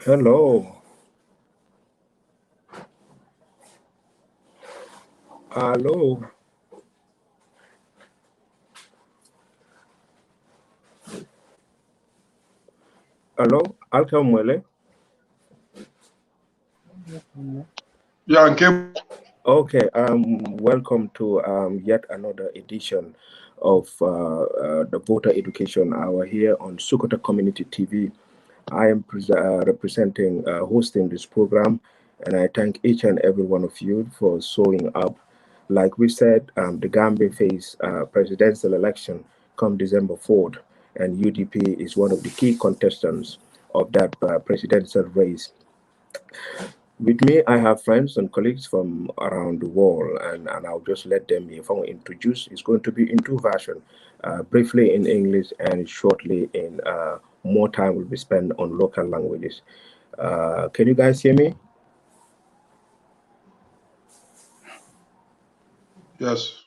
Hello. Hello. Hello. Alkamwele. Yeah, okay. Okay. Welcome to yet another edition of the Voter Education Hour here on Sukota Community TV. I am representing, hosting this program, and I thank each and every one of you for showing up. Like we said, the Gambia face presidential election come December 4th, and UDP is one of the key contestants of that presidential race. With me, I have friends and colleagues from around the world, and I'll just let them, if I want to introduce, it's going to be in two versions, briefly in English and shortly in more time will be spent on local languages. Can you guys hear me? Yes.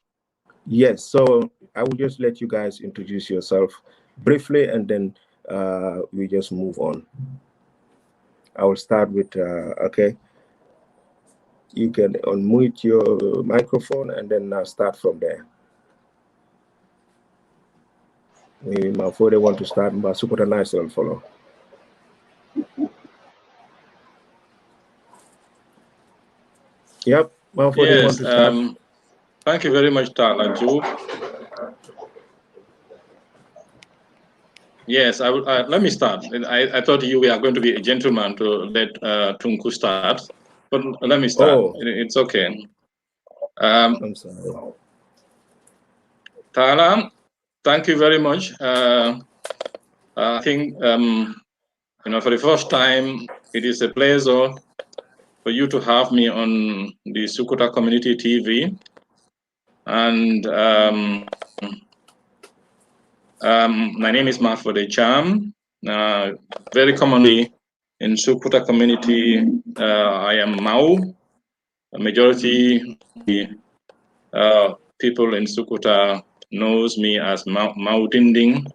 Yes, so I will just let you guys introduce yourself briefly, and then we just move on. I will start with, okay. You can unmute your microphone and then start from there. Before they want to start, but super nice and follow. Yep. Before they want to start. Thank you very much, Tala. Yes, I will. Let me start. I thought you were going to be a gentleman to let Tunku start, but let me start. Oh. It's okay. I'm sorry. Tala, thank you very much. I think for the first time, it is a pleasure for you to have me on the Sukuta Community TV, and my name is Mafode Cham. Very commonly in Sukuta community, I am Mau. A majority people in Sukuta knows me as Mau Dinding.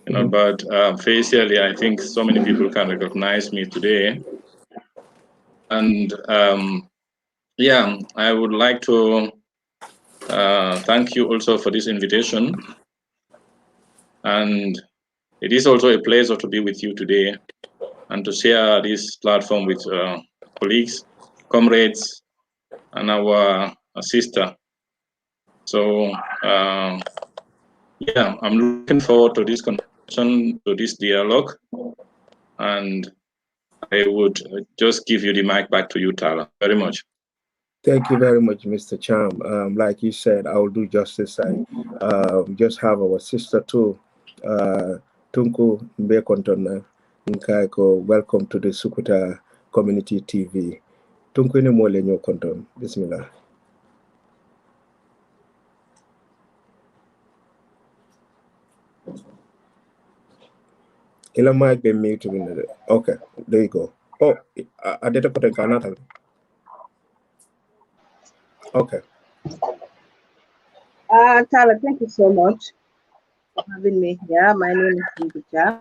But facially, I think so many people can recognize me today. And yeah, I would like to thank you also for this invitation. And it is also a pleasure to be with you today and to share this platform with colleagues, comrades, and our sister. So yeah, I'm looking forward to this conversation, to this dialogue, and I would just give you the mic back to you, Tala, very much. Thank you very much, Mr. Cham. Like you said, I will do justice. I just have our sister too, Tunku Mbekontona Nkaiko. Welcome to the Sukuta Community TV. Tunku ni mwole nyo konton. Bismillah. Ila mic be mute. Okay, there you go. Oh, I did put a Canada. Okay. Tala, thank you so much. for having me here. My name is Mbuja.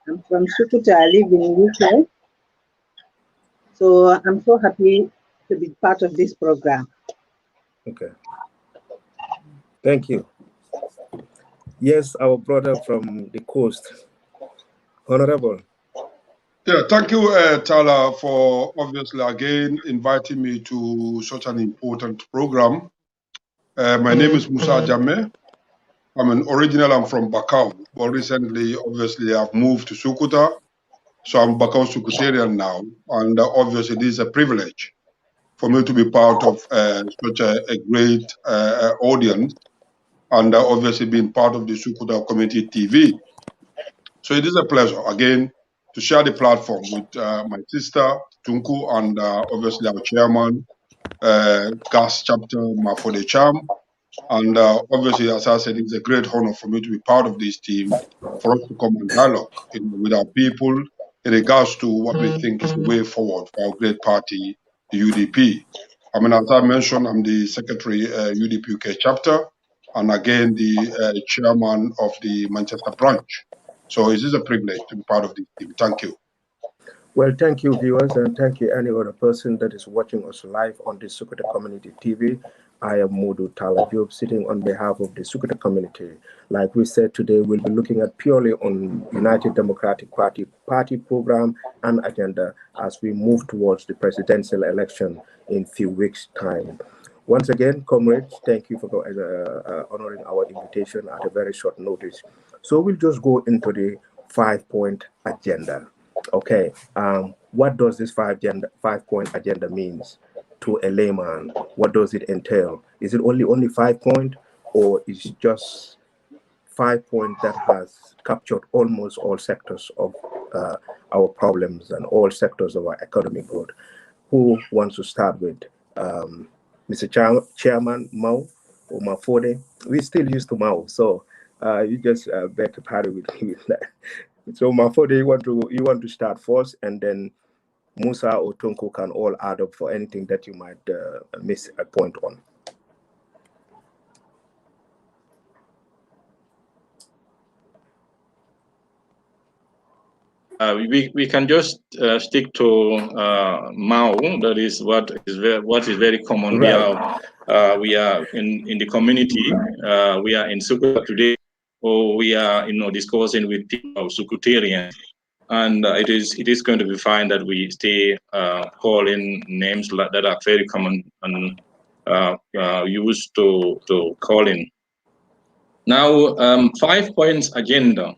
I'm from Sukuta. I live in UK. So I'm so happy to be part of this program. Okay. Thank you. Yes, our brother from the coast, Honorable. Yeah, thank you, Tala, for obviously again inviting me to such an important program. My name is Musa Jammeh. I'm from Bakau, but recently, obviously, I've moved to Sukuta. So I'm Bakau Sukutarian now. And obviously, this is a privilege for me to be part of such a great audience and obviously being part of the Sukuta Community TV. So it is a pleasure, again, to share the platform with my sister, Tunku, and obviously our chairman, GAS chapter, Mafode Cham. And obviously, as I said, it's a great honor for me to be part of this team, for us to come and dialogue with our people in regards to what we think is the way forward for our great party, the UDP. I mean, as I mentioned, I'm the secretary, UDP UK chapter, and again, the chairman of the Manchester branch. So it is a privilege to be part of this team. Thank you. Well, thank you, viewers, and thank you, any other person that is watching us live on the Sukuta Community TV. I am Modu Tala Jobe, sitting on behalf of the Sukuta community. Like we said today, we'll be looking at purely on United Democratic Party program and agenda as we move towards the presidential election in few weeks' time. Once again, comrades, thank you for honoring our invitation at a very short notice. So we'll just go into the 5-point agenda. Okay, what does this 5-point agenda means to a layman? What does it entail? Is it only 5 point, or is it just 5 point that has captured almost all sectors of our problems and all sectors of our economic growth? Who wants to start with? Mr. Chairman Mao or Mafode? We still used to Mao, so you just beg to party with that. So Mafode, you want to start first, and then Musa or Tunku can all add up for anything that you might miss a point on. We can just stick to Mao. That is what is very common. Right. We are in the community. We are in Sukuta today, or we are discussing with people Sukutarians, and it is going to be fine that we stay calling names that are very common and used to calling. Now, 5 points agenda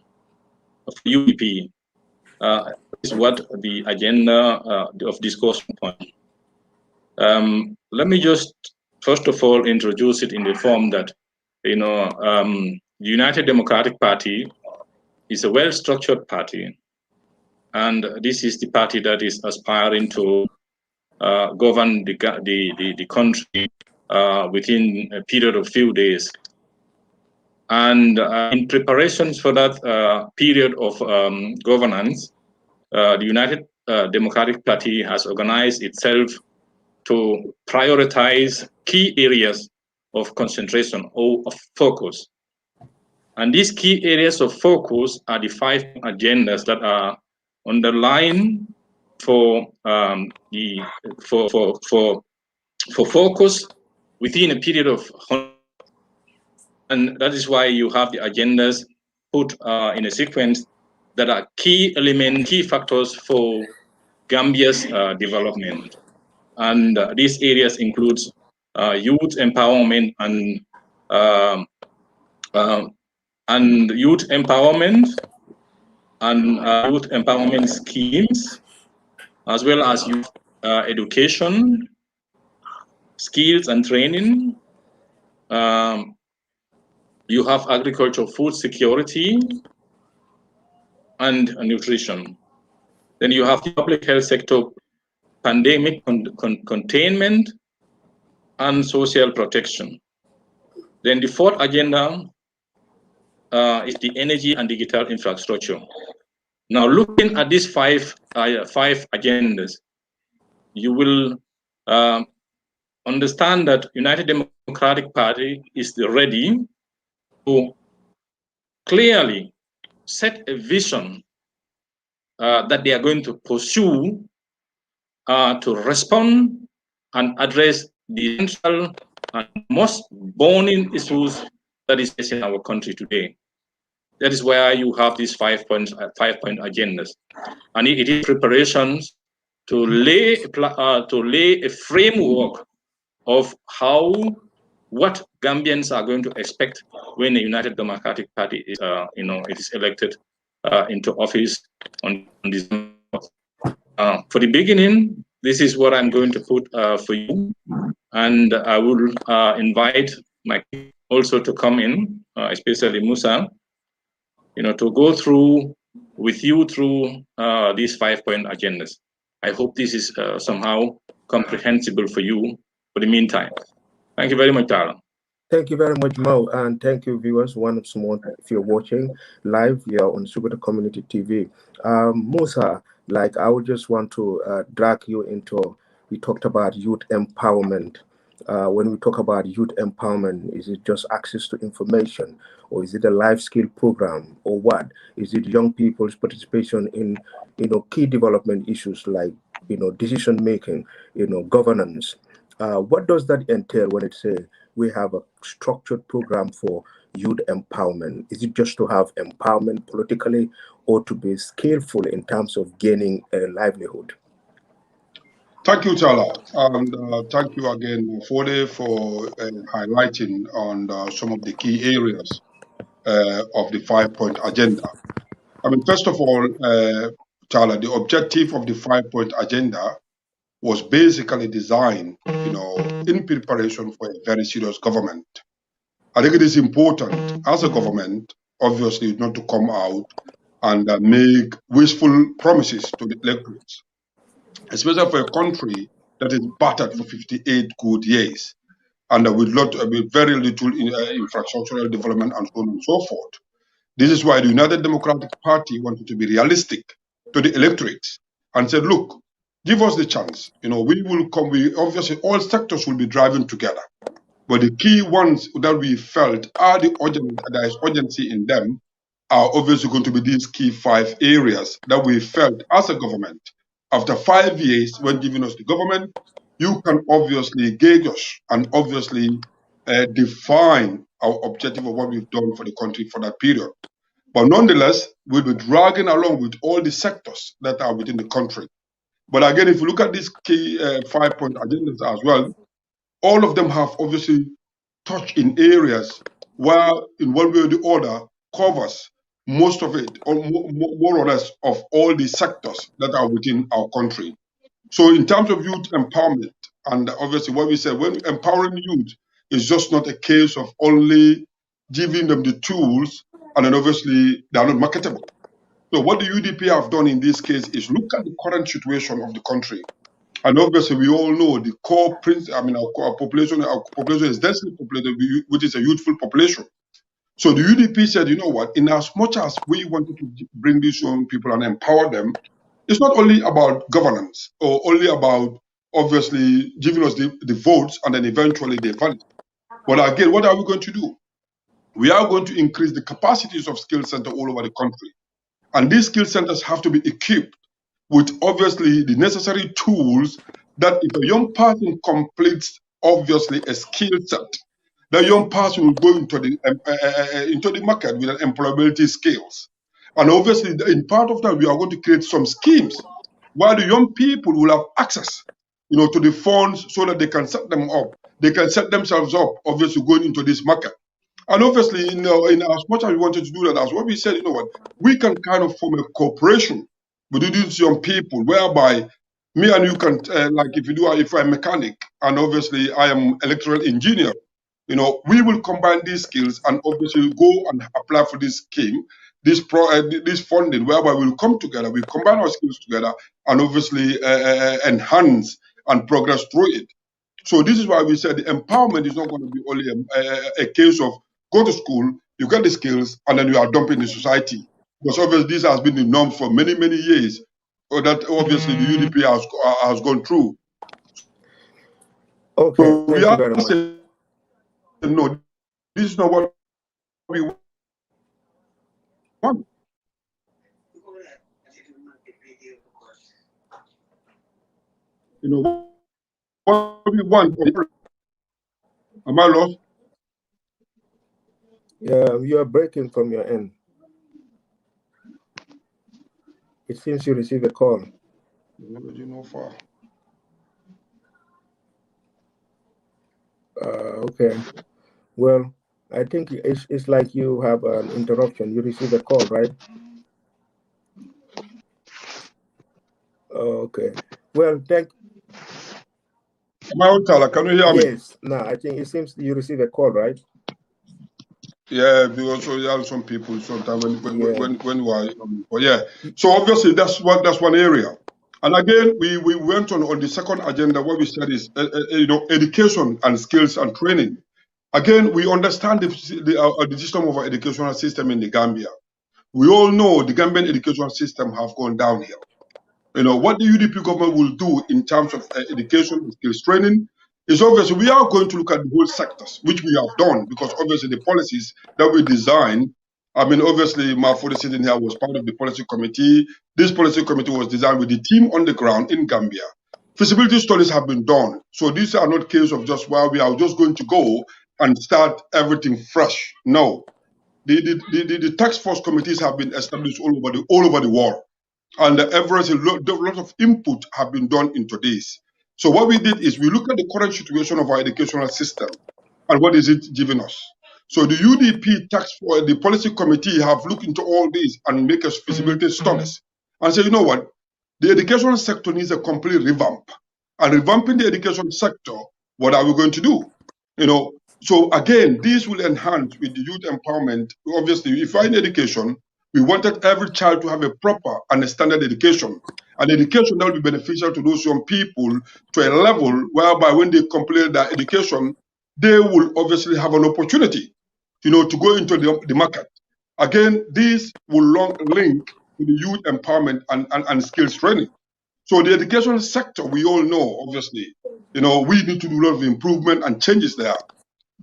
of UDP. Is what the agenda of discussion point. Let me just first of all introduce it in the form that the United Democratic Party is a well-structured party, and this is the party that is aspiring to govern the country within a period of few days. And in preparations for that period of governance, the United Democratic Party has organized itself to prioritize key areas of concentration or of focus. And these key areas of focus are the 5 agendas that are underlined for focus within a period of 100. And that is why you have the agendas put in a sequence that are key elements, key factors for Gambia's development. And these areas include youth empowerment and youth empowerment schemes, as well as youth education, skills and training. You have agriculture, food security, and nutrition. Then you have the public health sector, pandemic containment, and social protection. Then the 4th agenda is the energy and digital infrastructure. Now, looking at these five agendas, you will understand that United Democratic Party is ready to clearly set a vision that they are going to pursue to respond and address the central and most burning issues that is facing our country today. That is where you have these 5-point agendas, and it is preparations to lay a framework of what Gambians are going to expect when the United Democratic Party is, it is elected into office on December. For the beginning, this is what I'm going to put for you, and I will invite my also to come in, especially Musa, to go through with you through these 5-point agendas. I hope this is somehow comprehensible for you for the meantime. Thank you very much, Tala. Thank you very much, Mo, and thank you, viewers. Once more, if you're watching live, we are on Sukuta Community TV. Musa, like I would just want to drag you into. We talked about youth empowerment. When we talk about youth empowerment, is it just access to information, or is it a life skill program, or what? Is it young people's participation in, key development issues like, decision making, governance? What does that entail when it says we have a structured program for youth empowerment? Is it just to have empowerment politically, or to be skillful in terms of gaining a livelihood? Thank you, Tala, and thank you again, Fode, for highlighting on some of the key areas of the 5-point agenda. I mean, first of all, Tala, the objective of the 5-point agenda was basically designed, in preparation for a very serious government. I think it is important as a government, obviously, not to come out and make wishful promises to the electorates, especially for a country that is battered for 58 good years and with very little infrastructural development and so on and so forth. This is why the United Democratic Party wanted to be realistic to the electorate and said, look, give us the chance. We will come, obviously all sectors will be driving together. But the key ones that we felt are there is urgency in them are obviously going to be these key 5 areas that we felt as a government. After 5 years, when giving us the government, you can obviously gauge us and obviously define our objective of what we've done for the country for that period. But nonetheless, we'll be dragging along with all the sectors that are within the country. But again, if you look at these key 5-point agendas as well, all of them have obviously touched in areas where, in one way or the other, covers most of it, or more or less of all the sectors that are within our country. So in terms of youth empowerment, and obviously what we said, when empowering youth is just not a case of only giving them the tools, and then obviously they are not marketable. So what the UDP have done in this case is look at the current situation of the country. And obviously, we all know the core our population is densely populated, which is a youthful population. So the UDP said, you know what, in as much as we wanted to bring these young people and empower them, it's not only about governance or only about obviously giving us the votes and then eventually they valid. But again, what are we going to do? We are going to increase the capacities of skill centers all over the country. And these skill centers have to be equipped with obviously the necessary tools that if a young person completes obviously a skill set, the young person will go into the market with an employability skills. And obviously in part of that, we are going to create some schemes where the young people will have access, to the funds so that they can set them up. They can set themselves up, obviously going into this market. And obviously, in as much as we wanted to do that, as what we said, we can kind of form a cooperation with these young people, whereby me and you can, if I'm a mechanic and obviously I am electrical engineer, we will combine these skills and obviously go and apply for this scheme, this funding, whereby we'll come together, we combine our skills together and obviously enhance and progress through it. So this is why we said the empowerment is not going to be only a case of go to school, you get the skills, and then you are dumping the society. Because obviously this has been the norm for many, many years, that obviously the UDP has gone through. Okay, so thank you very much. No, this is not what we You know, what we want. Am I lost? Yeah, you are breaking from your end. It seems you receive a call. You know, far. Okay. Well, I think it's like you have an interruption. You receive a call, right? Okay. Well, Am I on, Tala? Can you hear me? yes. No, I think it seems you receive a call, right? Yeah, because you have some people sometimes Yeah. when we are, but yeah. So obviously that's one area. And again, we went on the second agenda. What we said is education and skills and training. Again, we understand the system of our educational system in the Gambia. We all know the Gambian educational system have gone downhill. You know, what the UDP government will do in terms of education and skills training is obviously we are going to look at the whole sectors, which we have done, because obviously the policies that we designed, I mean, obviously Mahfoud sitting here was part of the policy committee. This policy committee was designed with the team on the ground in Gambia. Feasibility studies have been done. So these are not cases of just, well, we are just going to go and start everything fresh. No. The task force committees have been established all over the world. And a lot of input have been done into this. So what we did is we looked at the current situation of our educational system and what is it giving us. So the UDP the policy committee have looked into all this and make a feasibility studies and say, you know what, the educational sector needs a complete revamp. And revamping the education sector, what are we going to do? You know, so again, this will enhance with the youth empowerment. Obviously, if you're in education, we wanted every child to have a proper and a standard education. An education that will be beneficial to those young people to a level whereby when they complete their education, they will obviously have an opportunity, you know, to go into the market. Again, this will link to the youth empowerment and skills training. So the education sector, we all know, obviously, you know, we need to do a lot of improvement and changes there.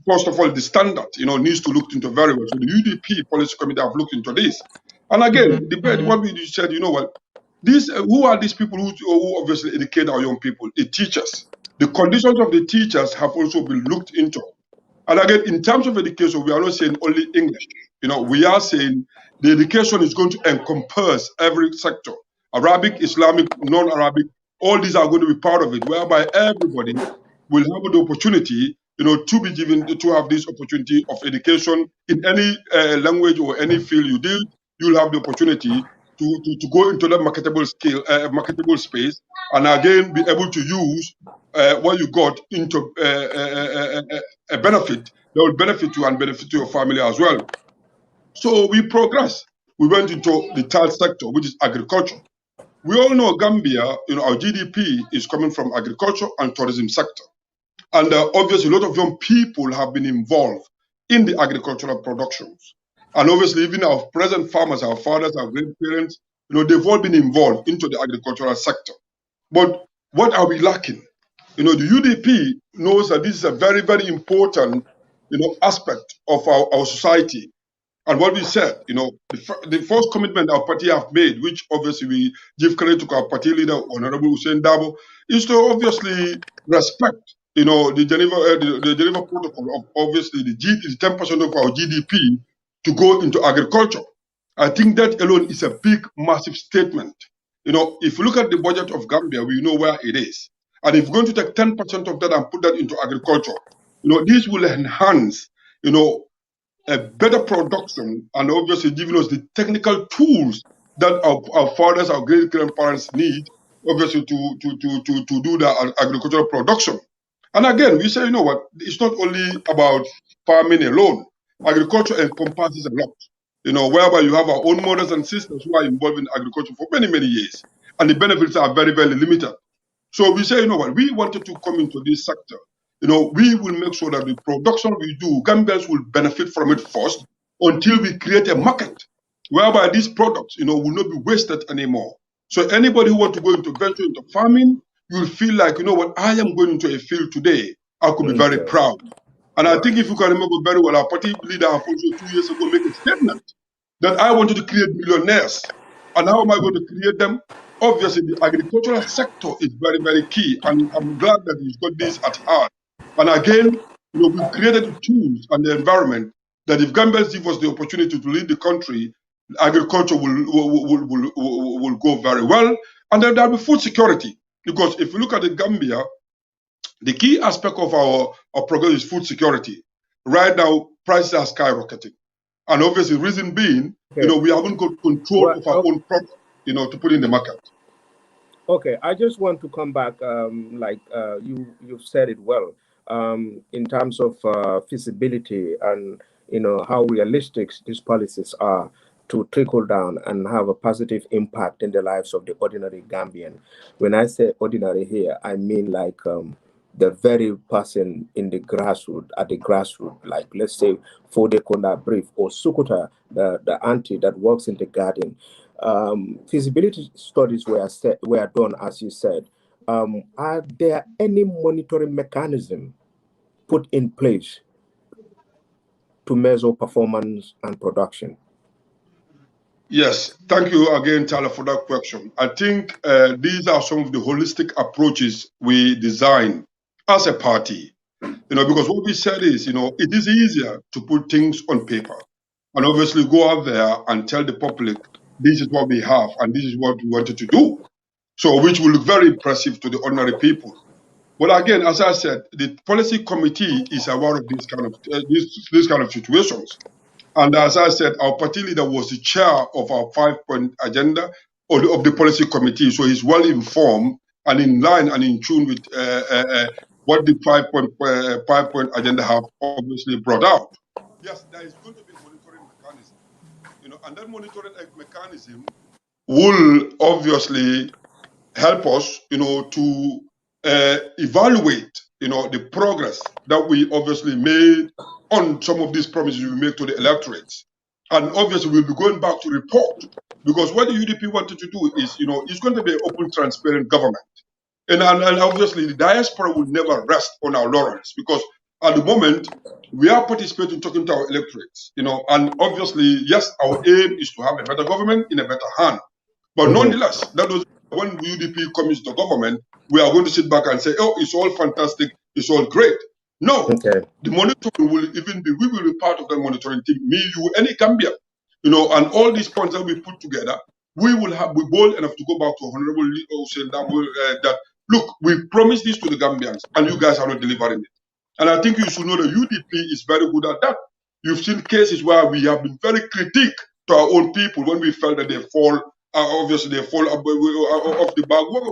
First of all, the standard, you know, needs to look into very well. So the UDP policy committee have looked into this. And again, what we said, you know what, who are these people who obviously educate our young people? The teachers. The conditions of the teachers have also been looked into. And again, in terms of education, we are not saying only English. You know, we are saying the education is going to encompass every sector. Arabic, Islamic, non-Arabic, all these are going to be part of it, whereby everybody will have the opportunity, you know, to be given, to have this opportunity of education in any language or any field you do. You'll have the opportunity to go into that marketable space, and again be able to use what you got into a benefit that will benefit you and benefit your family as well. So we progressed. We went into the third sector, which is agriculture. We all know Gambia, you know, our GDP is coming from agriculture and tourism sector. And obviously, a lot of young people have been involved in the agricultural productions. And obviously, even our present farmers, our fathers, our grandparents, you know, they've all been involved into the agricultural sector. But what are we lacking? You know, the UDP knows that this is a very, very important, you know, aspect of our society. And what we said, you know, the first commitment our party have made, which obviously we give credit to our party leader, Honorable Hussein Dabo, is to obviously respect, you know, the Geneva Protocol of obviously the 10% of our GDP to go into agriculture. I think that alone is a big, massive statement. You know, if you look at the budget of Gambia, we know where it is. And if you're going to take 10% of that and put that into agriculture, you know, this will enhance, you know, a better production and obviously giving us the technical tools that our fathers, our great grandparents need, obviously to do the agricultural production. And again, we say, you know what, it's not only about farming alone. Agriculture encompasses a lot, you know, whereby you have our own mothers and sisters who are involved in agriculture for many, many years. And the benefits are very, very limited. So we say, you know what, we wanted to come into this sector. You know, we will make sure that the production we do, Gambians will benefit from it first until we create a market whereby these products, you know, will not be wasted anymore. So anybody who wants to go into venture into farming, you'll feel like, you know what, I am going into a field today. I could be very proud. And I think if you can remember very well, our party leader have also 2 years ago make a statement that I wanted to create millionaires. And how am I going to create them? Obviously, the agricultural sector is very, very key. And I'm glad that he's got this at heart. And again, we've created the tools and the environment that if Gambians give us the opportunity to lead the country, agriculture will go very well. And then there'll be food security. Because if you look at the Gambia, the key aspect of our program is food security. Right now, prices are skyrocketing. And obviously, the reason being, we haven't got control of our own product, to put in the market. Okay, I just want to come back, you've said it well, in terms of feasibility and, how realistic these policies are to trickle down and have a positive impact in the lives of the ordinary Gambian. When I say ordinary here, I mean like the very person in the grassroots, like let's say Fode Konda Brief or Sukuta, the auntie that works in the garden. Feasibility studies were done, as you said. Are there any monitoring mechanism put in place to measure performance and production? Yes, thank you again, Tala, for that question. I think these are some of the holistic approaches we design as a party. Because what we said is, it is easier to put things on paper and obviously go out there and tell the public, this is what we have and this is what we wanted to do. So, which will look very impressive to the ordinary people. But again, as I said, the policy committee is aware of these kind of situations. And as I said, our party leader was the chair of our 5-point agenda of the policy committee. So he's well informed and in line and in tune with what the 5-point agenda have obviously brought out. Yes, there is going to be a monitoring mechanism, and that monitoring mechanism will obviously help us, to evaluate, the progress that we obviously made on some of these promises we make to the electorates. And obviously we'll be going back to report, because what the UDP wanted to do is, it's going to be an open, transparent government. And obviously the diaspora will never rest on our laurels, because at the moment we are participating, talking to our electorates, and obviously, yes, our aim is to have a better government in a better hand. But nonetheless, that was when UDP comes to government, we are going to sit back and say, oh, it's all fantastic, it's all great. No, the monitoring will even be, we will be part of the monitoring team, me, you, any Gambia, and all these points that we put together, we will have, be bold enough to go back to Honorable Lee that, look, we promised this to the Gambians, and you guys are not delivering it. And I think you should know the UDP is very good at that. You've seen cases where we have been very critique to our own people when we felt that they fall, obviously they fall off the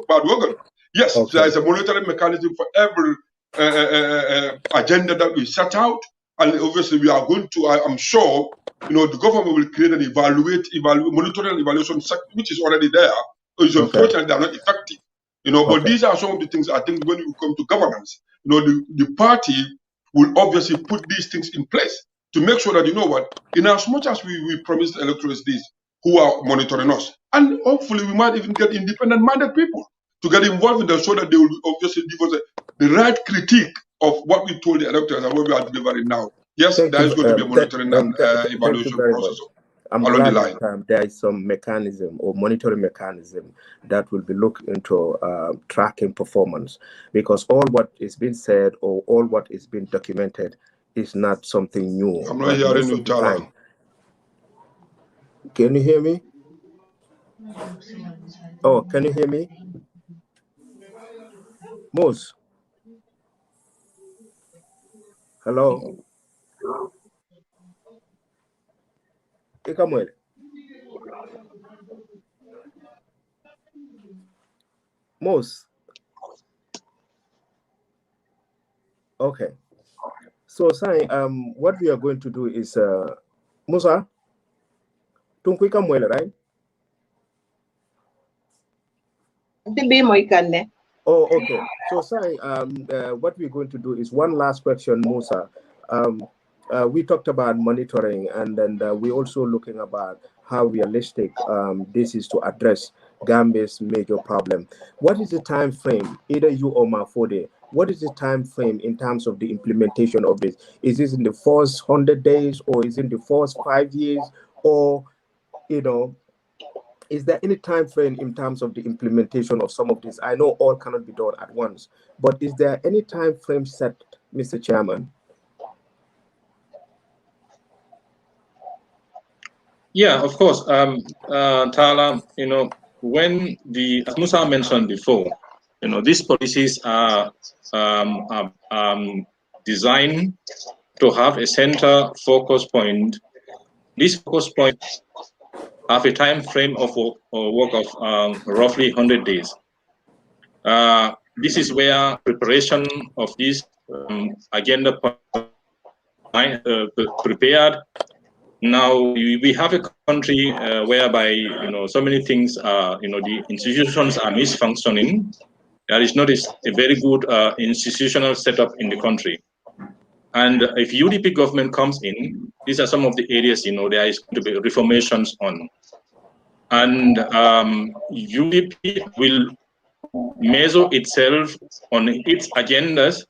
bad wagon. Yes, there is a monitoring mechanism for every agenda that we set out, and obviously we are going to, I'm sure, the government will create an monitoring and evaluation sector, which is already there. It's unfortunate they are not effective. But these are some of the things I think when we come to governance, the party will obviously put these things in place to make sure that, in as much as we promised electorates this, who are monitoring us, and hopefully we might even get independent-minded people to get involved in that, so that they will obviously give us the right critique of what we told the electors and what we are delivering now. Yes, there is going to be a monitoring and evaluation process. I'm glad that there is some mechanism or monitoring mechanism that will be looked into tracking performance, because all what is being said or all what is being documented is not something new. I'm not hearing you, Tala. Can you hear me? Oh, can you hear me? Moose? Hello? Ikamuele? Moose? Okay. So, Sai, what we are going to do is, Musa? Tunkwika Mwele, right? Oh, okay. So, Sai, what we're going to do is one last question, Musa. We talked about monitoring, and then we're also looking about how realistic this is to address Gambia's major problem. What is the time frame, either you or Mafode, what is the time frame in terms of the implementation of this? Is this in the first 100 days, or is it in the first 5 years, or you know, is there any time frame in terms of the implementation of some of this? I know all cannot be done at once, but is there any time frame set, Mr. Chairman? Yeah, of course. Tala, when as Musa mentioned before, these policies are designed to have a center focus point. This focus point have a time frame of work of roughly 100 days. This is where preparation of this agenda prepared. Now we have a country whereby so many things are the institutions are misfunctioning. There is not a very good institutional setup in the country. And if UDP government comes in, these are some of the areas there is going to be reformations on. And UDP will measure itself on its agendas,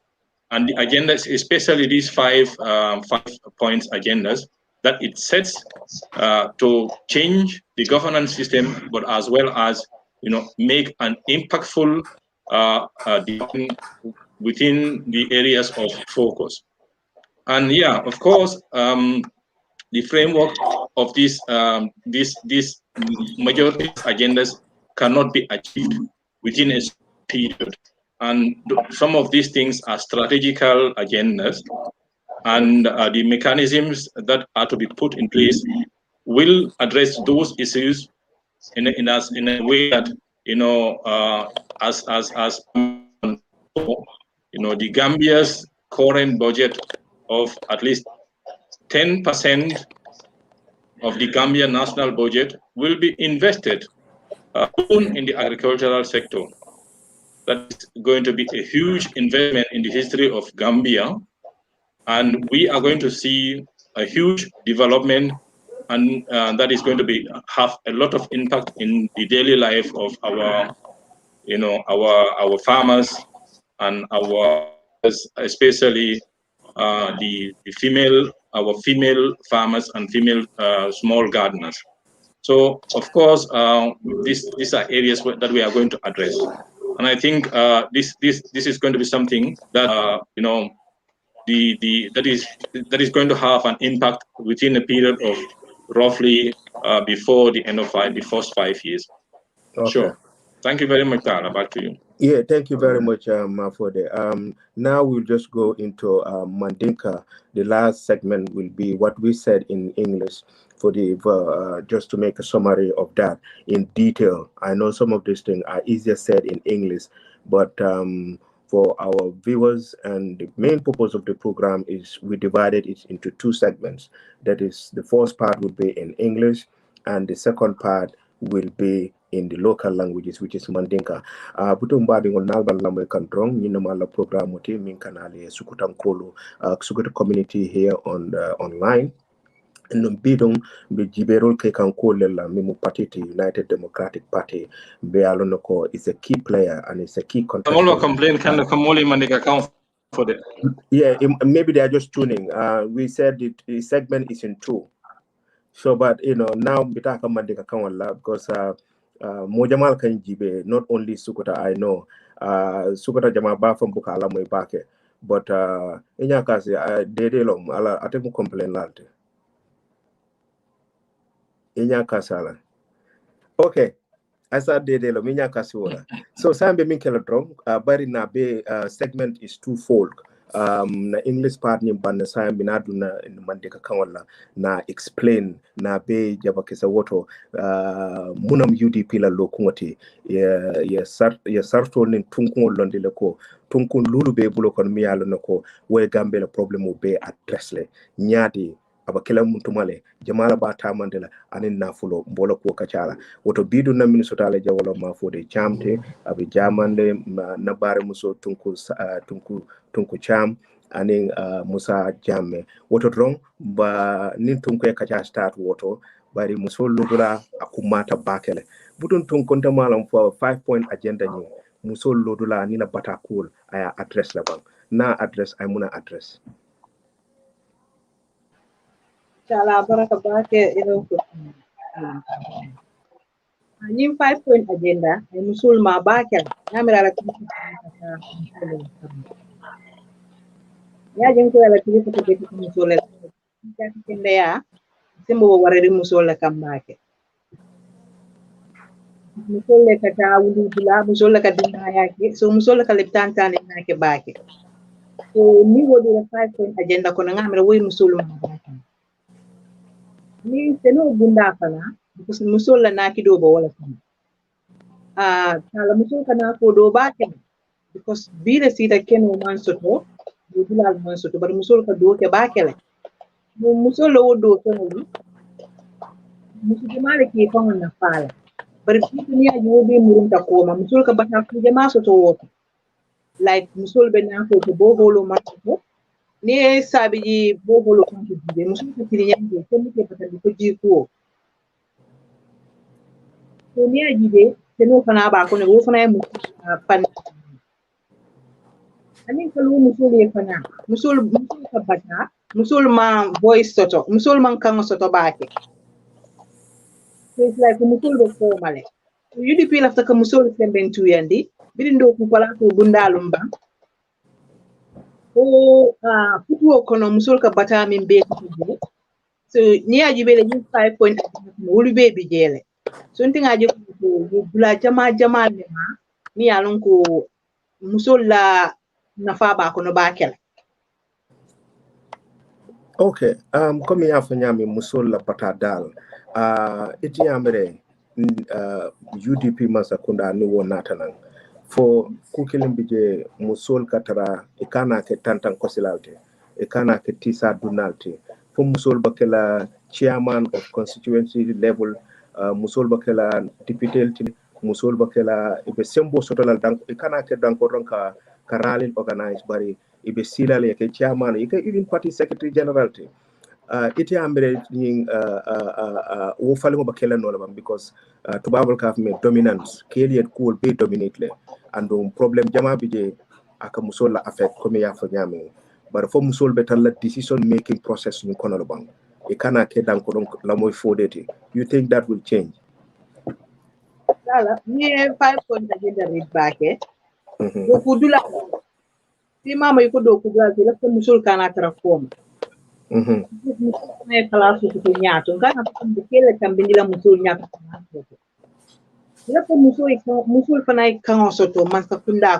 and the agendas, especially these five points agendas, that it sets to change the governance system, but as well as make an impactful within the areas of focus. And yeah, of course, the framework of these majority agendas cannot be achieved within a period. And some of these things are strategical agendas, and the mechanisms that are to be put in place will address those issues in a way that as the Gambia's current budget of at least 10% of the Gambia national budget will be invested in the agricultural sector. That is going to be a huge investment in the history of Gambia, and we are going to see a huge development, and that is going to have a lot of impact in the daily life of our farmers and especially our female farmers and female small gardeners. So of course, these are areas that we are going to address, and I think this is going to be something that that is going to have an impact within a period of roughly before the end of the first 5 years. Okay. Sure. Thank you very much, Tala. Back to you. Yeah, thank you very much, Mafode. Now we'll just go into Mandinka. The last segment will be what we said in English for the just to make a summary of that in detail. I know some of these things are easier said in English, but for our viewers, and the main purpose of the program is we divided it into two segments. That is, the first part would be in English, and the second part will be in the local languages, which is Mandinka. Butum badi ngol nalban lambe kandrong ni namala program muti min kanali sukutan kolo sukuta community here on online. And bidong be jiberol ke kan kolela mimu party to United Democratic Party be alonoko is a key player and it's a key contestant. I'm complain can Kamoli Mandinka account for that. Yeah, maybe they are just tuning. We said the segment is in two. So, but now bitaka Mandinka kawala because Mojamal kan jibe not only Sukuta I know Sukuta jama ba from Bukala moy bake but inya kasi dede long ala atemu complain lalte inya kasala. Okay, asa dede long inya kasi wala. So sambe min kala drong bari na be segment is twofold. Na English part ni banna sa binadu na Mandinka kanwala na explain na be jaba kesa woto munam UDP la lokungote ya sarto nin tunkun londi le ko tunkun lulu be bulo kon mi yalo nako we Gambia la problem be address le nyaadi abakela muntumale jamala ba tamandela anin nafulo mbola ko kachala woto bidu na Minnesota le jawolo ma fode chamte abi jamande na bare muso tunku cham anin Musa Jamme woto drong ba nin tunku e kacha start woto bari muso lodula akumata bakele budun tunku malam for 5-point agenda ni muso lodula ni na batakul aya address la bang na address ay muna address Tala baraka bake Nim 5-point agenda ay musul ma bakel namira la ya jeng ko la kilifa ko beti musul la kende ya sembo warari musul la kambake musul le kata wulu dula musul la kadina yake so musul la kaliptan tan nake bake so ni wodi la 5-point agenda ko ngamira woy musul ma bakel ni teno bunda fana because musul la naki do bo wala fana Tala musul kana ko do bakel because bile sita keno man soto do dula man soto bar musul ka do ke bakele mo musul lo do ko no musul jamaale ki ko na fala bar fi dunia jobe murun ta ko ma musul ka bata ku jama soto woto like musul be na ko bo holo man soto ni sabi ji bo holo kan ko jibe musul ka tiri yange ko mi ke bata ko ji ko so ni ajibe teno fana ba ko ne wo fana mu pan amin kalu musul ye fana musul ka bata musul ma voice soto musul man kan soto baake so it's like musul do ko male so UDP lafta ka musul semben tuyandi bidindo ku pala ko bundalum ba o futuo kono musul ka bata min be ko so ni ajibe le 5-point wulu be bi jele so ntinga je ko bula jama ne ma ni alon ko musul la nafa ba kono bakel. Okay, comme ya fanyami musul la patadal iti amre UDP masakunda ni wonata nan fo kukilim bije musul katara ikana ke tantan kosilalte ikana ke tisa dunalte fo musul bakela chairman of constituency level musul bakela deputy musul bakela ibe sembo sotolal danko ikana ke danko ronka karalin organize bari ibe silale ke chairman ike even party secretary general te ite ambre ning wo falingo bakela no lam because tubabul kaf me dominance keliyet cool be dominate and problem jama bije aka musol la affect comme ya fa nyame bar fo musol be tan la decision making process ni kono bang e kana ke dan ko donc la moy fodete you think that will change Lala ni 5-point agenda read back do kudula si mama yuko do kudula la ko musul kana transform ne kala su ko nyato kana ko kele tambindila musul nyato la ko musul fana kan soto man sa kunda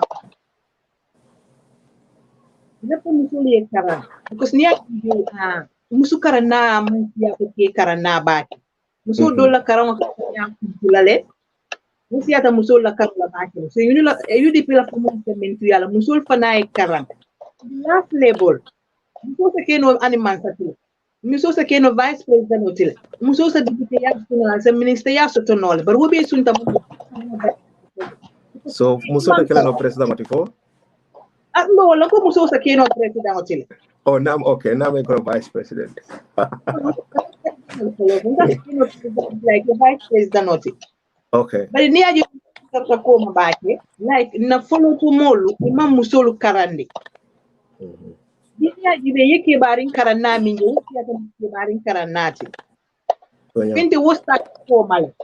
la ko musul ye kara because ni musul kara na man ya ko ke kara na ba musul do la kara ko ya kulale musul ata musul la kara la ba so UDP la ko mo mentu yala musul fana ye kara last level musul se keno animal satile musul se keno vice president otile musul se député ya se ministre ya soto nole bar wobe sunta mo so musul te kala no president matifo no wala ko musul se keno president otile oh nam okay nam e ko vice president like the vice president otile okay but ni aji ko ma baake like na follow to molu imam musul karande Dia jibe yake barin karanna min je wuce ta yake barin karannati. Binti wasta ko mal.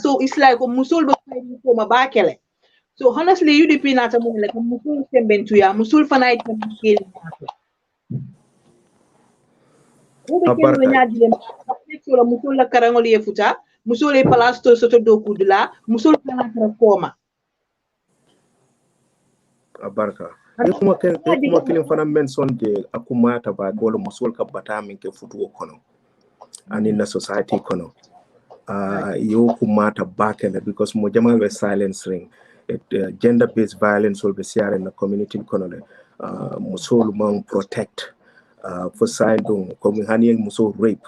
So it's like musul ba kai ko ma bakele. So honestly UDP na ta mun like musul sembentu ya musul fana ita ke ni. Ko be ke nya dile so la musul la karangol ye futa musul e place to soto do kudula musul fana kara koma. Abarka kuma kilin fana mention de akumata ba golo musul ka bata min ke futu kono ani na society kono yo kumata bakela because mo jamal we silencing gender based violence will be shared in the community kono musul man protect for side dum comme hani musul rape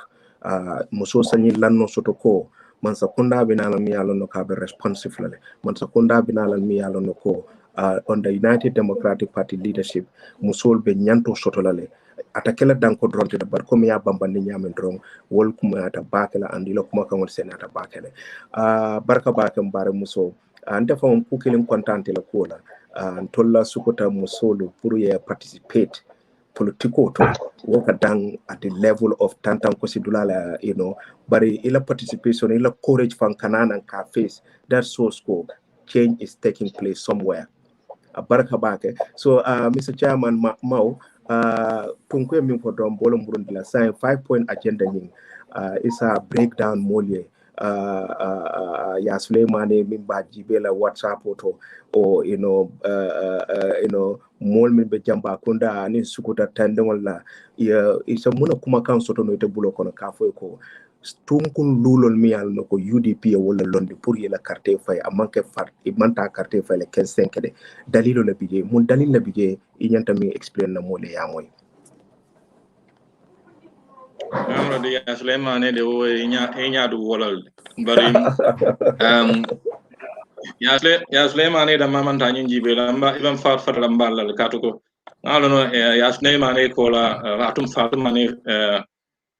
musul sanyi lanno sotoko man sakunda binala mi yalo no ka be responsive man sakunda binala mi yalo no ko on the United Democratic Party leadership musol be nyanto sotolale atakela danko dronte da bar comme ya bambandi nyamen dron wol kuma ata bakela andilo kuma kan wol senata bakele barka bakam bare muso ante fam kukelin contente la kola tolla sukuta musolo pour ya participate politiko to work down at the level of tantan kosidulala, but ila participation, ila courage from Kanan and cafes, that source code change is taking place somewhere. Baraka bake. So, Mr. Chairman Mao, tunkwe min for dom bolom burundi la sign 5-point agenda ning is a breakdown molye. Yasle mane min ba jibela WhatsApp auto or mol min be jamba kunda ni sukuta tandengol la isa muna kuma kan soto no ite bulo kono ka foy ko tunkun lulol mi al no ko UDP wala londi pour yela carte fay amanke fat e manta carte fay le 15 de dalilo la bije mun dalil la bije i nyanta mi explain na mole ya moy amro de Suleiman de o nya du wolal bari ya Suleiman da mamanta nyin jibe lamba ibam fat lamba la katuko ngalo ya Suleiman ko la atum fatumane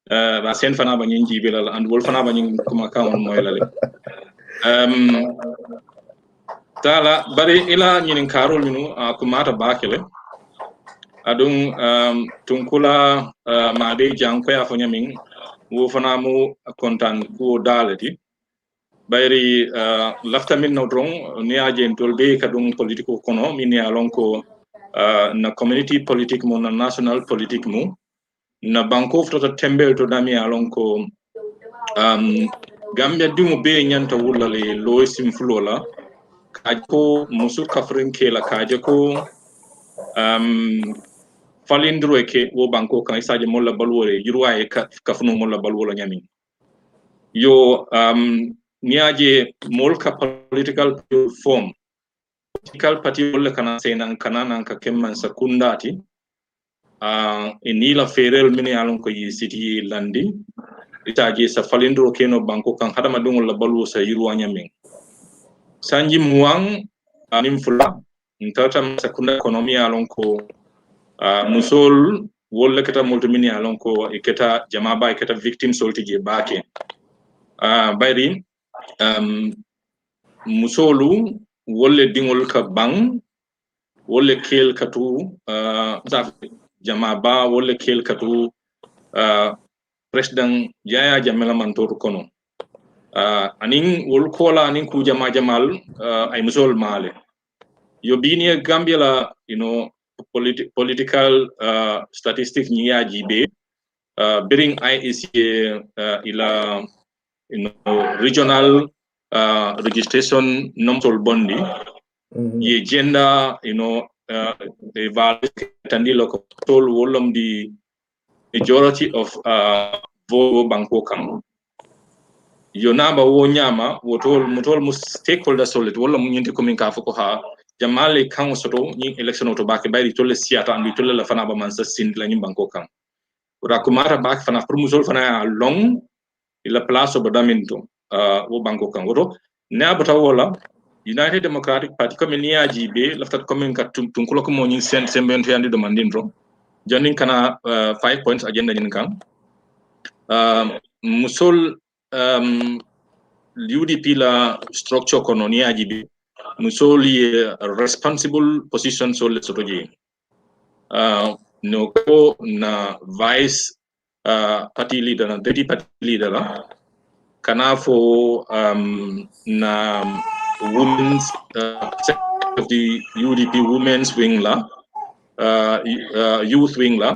ba sen fana ba nyin jibe la and wol fana ba nyin kuma kan moy la Tala bari ila nyin karol minu kumata bakele adung tunkula ma be janko ya fonya min wo fana mu kontan ko dalati bayri lafta min no drong ni ajen tolbe kadung politiko kono min ya lonko na community politique mo na national politique mo na banko to tembe to dami ya lonko Gambia dumo be nyanta wulale lo sim fulola kajo musu kafrin kela kajo ko falindro ke wo banko kan isaje molla balwore yurwa e kafnu molla balwolo nyami yo niaje molka political party wolle kana senan kanana ka kemman sakundati enila ferel mini alon ko yi city landi itaje sa falindro keno banko kan hadama dungol la balwo sa yurwa nyami sanji muang anim fula ntata sakunda ekonomi alon ko musol wolle keta multimini alon ko iketa jamaba iketa victim solti je bake bayri musolu wolle dingol ka bang wolle kel katu jamaba wolle kel katu president Yaya Jammeh man to kono anin wol kola anin ku jamal ay musol male yo bini Gambia la political statistics ni yajibe bring IEC ila regional registration number bondi ye gender tandi loko tol wolom di majority of vote banko kam yo naba wo nyama wotol mutol mu stakeholder solid wala mu nyinti komin ka foko ha jamale kan soto ni election to bake bayri tolle siata andi tolle la fana ba man sa sind la nyim banko kam ora kumara bak fana pour musol fana long ila place obo daminto wo banko kan woto ne abata wala United Democratic Party comme ni ajibe laftat comme ka tunkulo ko mo nyin sen sembento yandi demandin ro janin kana 5 points agenda nyin kan musol UDP la structure kono ni ajibe musol responsible position sol sotoji no ko na vice party leader na deputy party leader la kana fo na women's of the UDP women's wing la youth wing la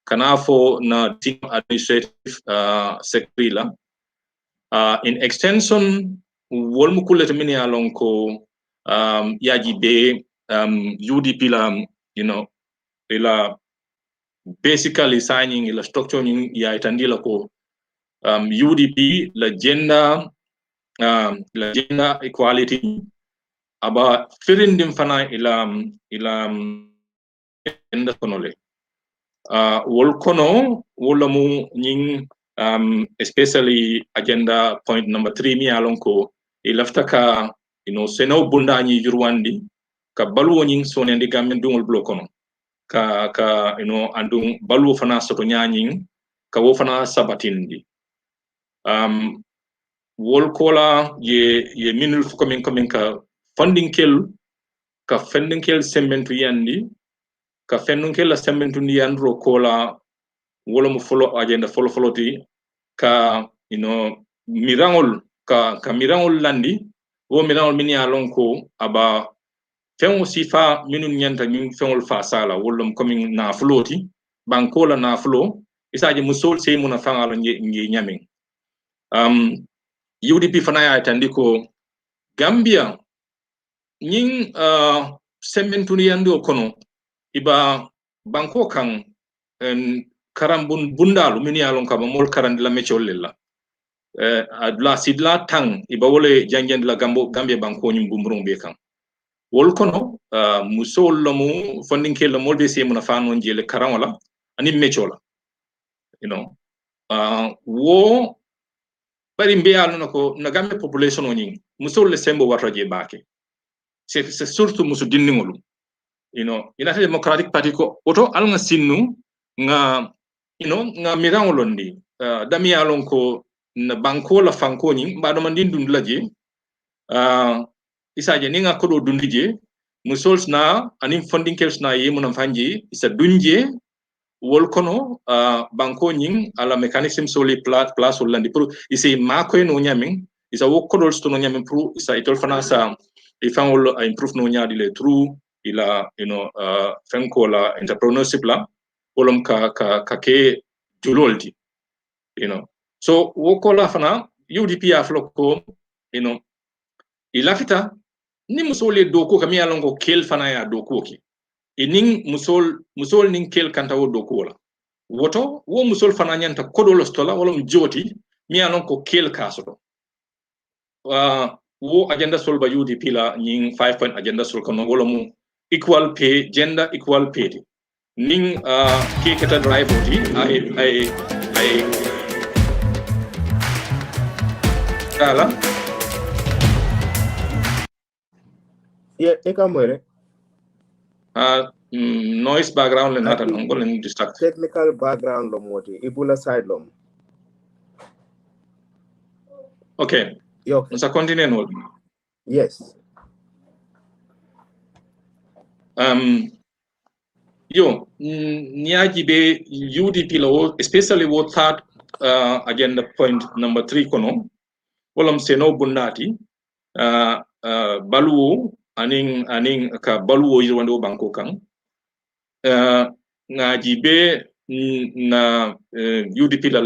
kana fo na team administrative secretary la in extension wol mu kulete mini alon ko yaji be UDP la ila basically signing ila structure ya itandila ko UDP la gender equality aba firindim fana ila gender konole wol kono wala mu nying especially agenda point number 3 mi alon ko ilaftaka seno bunda nyi jurwandi ka balwo nying sonendi gamen dungol blokono ka andung balwo fana soto nyanyin ka wo fana sabatindi wol kola ye minul fuko min ka funding kel sementu yandi ka fennun ke la sembentundi andro kola wala mo follow agenda follow ti ka mirangol ka mirangol landi wo mirangol min ya lon ko aba fengo sifa minun nyanta min fengol fa sala wolum coming na floti bankola na flo isaje musol sey muna fangalo ngi nyamin UDP fana ya tandiko Gambia nyin semmentuni yando kono iba banko kan karambun bundalu min ya lon ka mol karandi la mechollela adla sidla tang iba wole jangen la Gambia banko nyum bumrung be kan wol kono musol lamu funding ke la molbe se muna fanon jele karangola ani mechola wo bari mbiya no ko na Gambia population o nyin musol le sembo wata je baake c'est surtout musu dinningolu ina democratic party ko oto alnga sinnu nga nga mirangolondi dami alon ko na banko la fanko nyin mbado mandin dun laje isaje ni nga kodo dundije musols na anim funding kels na ye munam fanji isa dunje wol kono banko nyin ala mechanism soli place landi pour isi mako no nyamin isa wo kodol sto no nyamin pour isa itol fana sa ifangol improve no nyaadi le true ila fenko la entrepreneurship la wolom ka ke julolti so wo kola fana UDP afloko ilafita ni musole doko kami alongo kel fana ya doko ki inin musol nin kel kanta wo doko la woto wo musol fana nyanta kodolo stola wala joti mi alongo kel kasoto wo agenda sol ba UDP la nin 5 point agenda sol kono wala mu equal pay gender equal pay nin ke kata drive oti ay Tala eka mwere noise background le nata ngol en distract technical background lo moti ibula side lo okay musa continue no yes niaji be UDP lo especially what third agenda point number 3 kono wolam seno bundati baluwo aning ka baluwo yirwando banko kan ngaji be na UDP la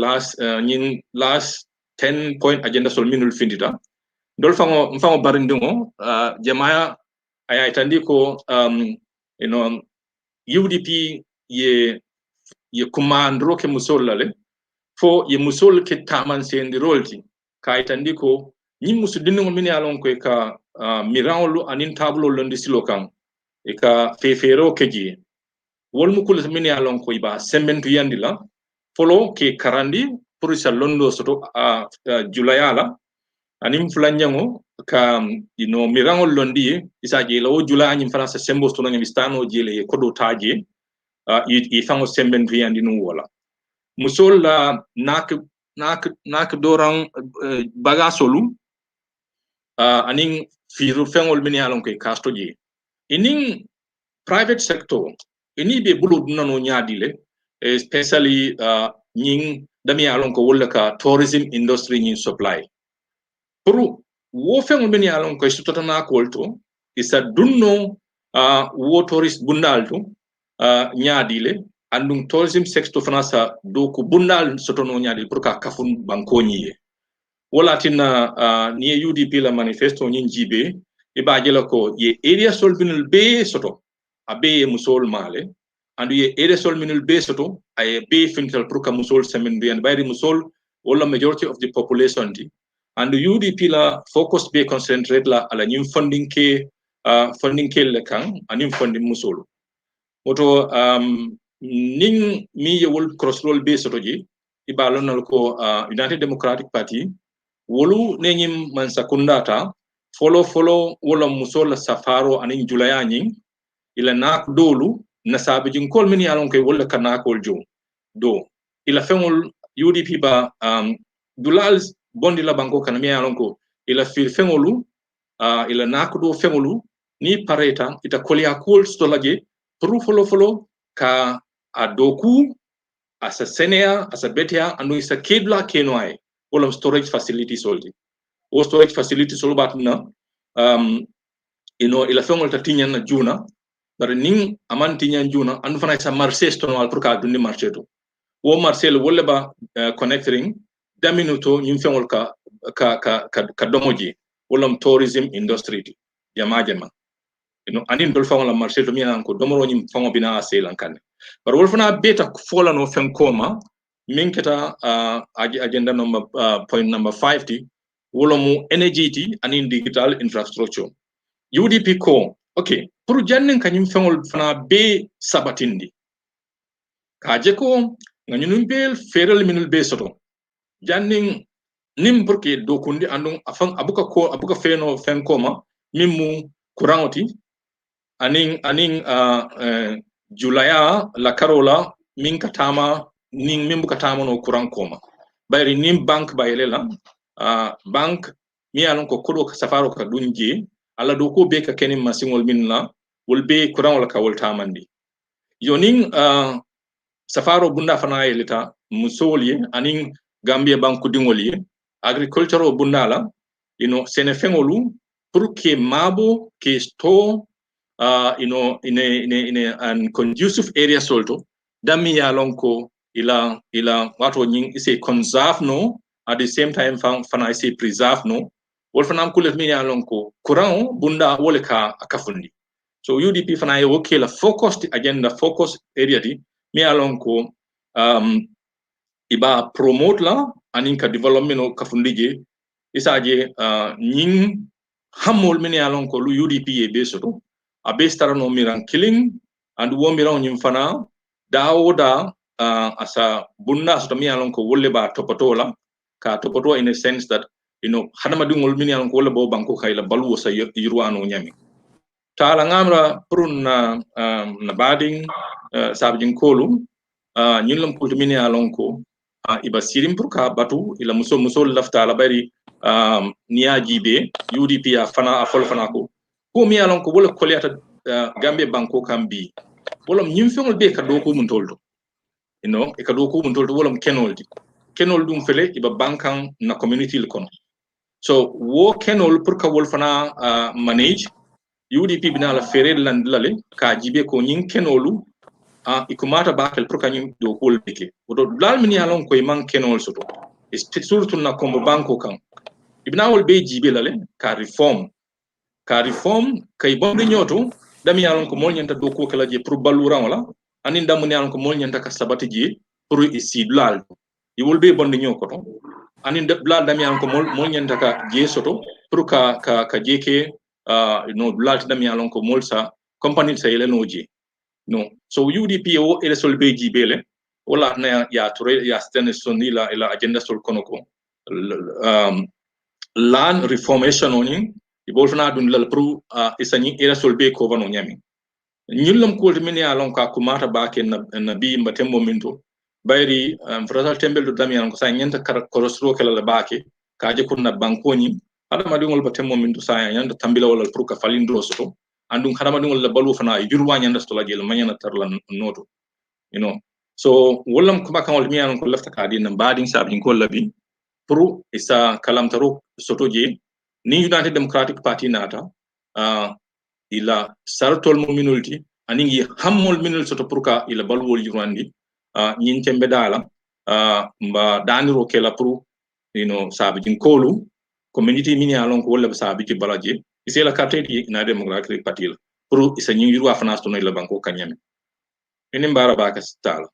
last 10 point agenda sol minul findita dol fango barindingo jamaya ay tandiko UDP ye kumandro ke musol lale fo ye musol ke taman sendi rolti kay tandiko ñi musu dinno min yalon ko ka miranlu anin tablo londi silo kan e ka fefero keji wol mu kul min yalon ko iba sembentu yandila folo ke karandi pour sa londo soto julayala anim flanyango ka mirangol londi isa je lawo jula anyim france sembo sto nyam stano jele kodo taje i fango sembentu yandinu wala musol la nak dorang bagasolu aning firu fengol min yalon koy kastoji inin private sector ini be bulud nano nyaadile especially nying dami yalon ko wolla ka tourism industry nyin supply pour wo fengol min yalon koy sutotana kolto isa dunno wo tourist bundalto nyaadile andum tourism sector fanasa do ko bundal sotono nyaadile pour ka kafun bankoniye wala tinna ni UDP la manifesto nyin jibe e baajela ko ye area solbinul be soto abe musol male andu ye area solbinul be soto ay be fintal pour ka musol semen be and bayri musol wala majority of the population di andu UDP la focus be concentrate la ala nyim funding ke le kan anim funding musol moto ning mi yewol crossroad be soto ji ibalonal ko United Democratic Party wolu nenyim man sakundata follow wala musol safaro anin julayani ila nak dolu nasabe jin kol min yalon koy wala kanakol do ila fengol UDP ba dulal bondi la banko kan mi yalon ko ila fil fengolu ila nak do fengolu ni pareta ita kolya kol stolaje pour follow ka adoku as a senior as a betia ando isa kedla kenwai wala storage facility soldi o storage facility solbat na ila fengol ta tinyan na juna bare ning aman tinyan juna andu fana sa marché ton wal pour ka dundi marché to wo marché le wolle ba connecting daminuto nyim fengol ka domoji wala tourism industry yamaje ma anin dol fengol marché to mi an ko domoro nyim fengo bina aselan kan bare wol fana beta fola no fenkoma min keta agenda number point number 50 wolo mu energy anin digital infrastructure UDP ko okay pour jannin kanyum fengol fana be sabatindi kaje ko nganyum bel feral minul be soto jannin nim pour que dokundi andung afang abuka feno fenkoma mimmu kurangoti anin julaya la karola min katama nin min bukatama no kurang koma bayri nim bank bayelela bank mi alon ko kodo ka safaro ka dunji ala do ko be ka kenin masingol minna wol be kurang wala ka wol tamandi yonin safaro bunda fana yelita musoli anin Gambia banku dingoli agriculture bunda la sene fengolu pour que mabo que store in a conducive area solto dami ya lonko ila wato nying ise conserve no at the same time fana ise preserve no wol fana kulet mi ya lonko courant bunda wole ka akafundi so UDP fana ye la focused agenda focus area di mi ya lonko iba promote la anin ka development no kafundi je isaje nying hamol mi ya lonko lu UDP ye besoto abestara no miran killing and wo miran nyim fana dawoda asa bunna so mi alon ko wolle ba topotola ka topoto in a sense that hadama dingol min alon ko wolle bo banko kayla balu sa yirwano nyami tala ngamra prun na bading sabjin kolum nyilum ko min alon ko iba sirim pour ka batu ila muso lafta la bari niaji be UDP ya fana afol fana ko mi alon ko wala koliyata Gambia banko kambi wolom nyim fengol be ka do ko mun toldo e ka do ko mun toldo wolom kenol dum fele iba bankan na community le kono so wo kenol pour ka wol fana manage UDP bina la fere land lale ka jibe ko nyin kenolu ikumata bakel pour ka nyim do ko beke wodo dal min alon ko man kenol soto surtout na kombo banko kan ibna wol be jibe lale ka reform kay bonde nyoto dami yalon ko mol nyanta do ko kala je pour baluran wala anin dam ne yalon ko mol nyanta ka sabati je pour isi dulal yi wol be bonde nyoko to anin dulal dami yalon ko mol nyanta ka je soto pour ka jeke dulal dami yalon ko mol sa company sa yele noje no so UDP o ele sol be jibele wala na ya tore ya stene sonila ila agenda sol konoko land reformation oning ibolfana dun lal pro isani era solbe ko vano nyami nyullum ko min ya lon ka kumata baake na bi mbatembo minto bayri frasal tembel do dami ko sa nyanta korosro kala la baake kaaje kunna bankoni hada ma dingol batembo minto sa nyanta tambila wala pro ka falindo soto andum hada ma dingol la balu fana yurwa nyanda sto la gel manyana tarla noto so wollam ko bakam wal mi ko lafta ka din badin sabin ko labi pro isa kalamtaro soto je ni United Democratic Party nata ila sartol mo minulti aningi hammol minul soto purka ila balwol yurandi nyin tembe dala mba daniro kela pro sabijin kolu community mini alon ko wala sabiji balaje isela carte di na Democratic Party la pro isa nyin yurwa fanas to no ila banko kanyame ene mbara baka stala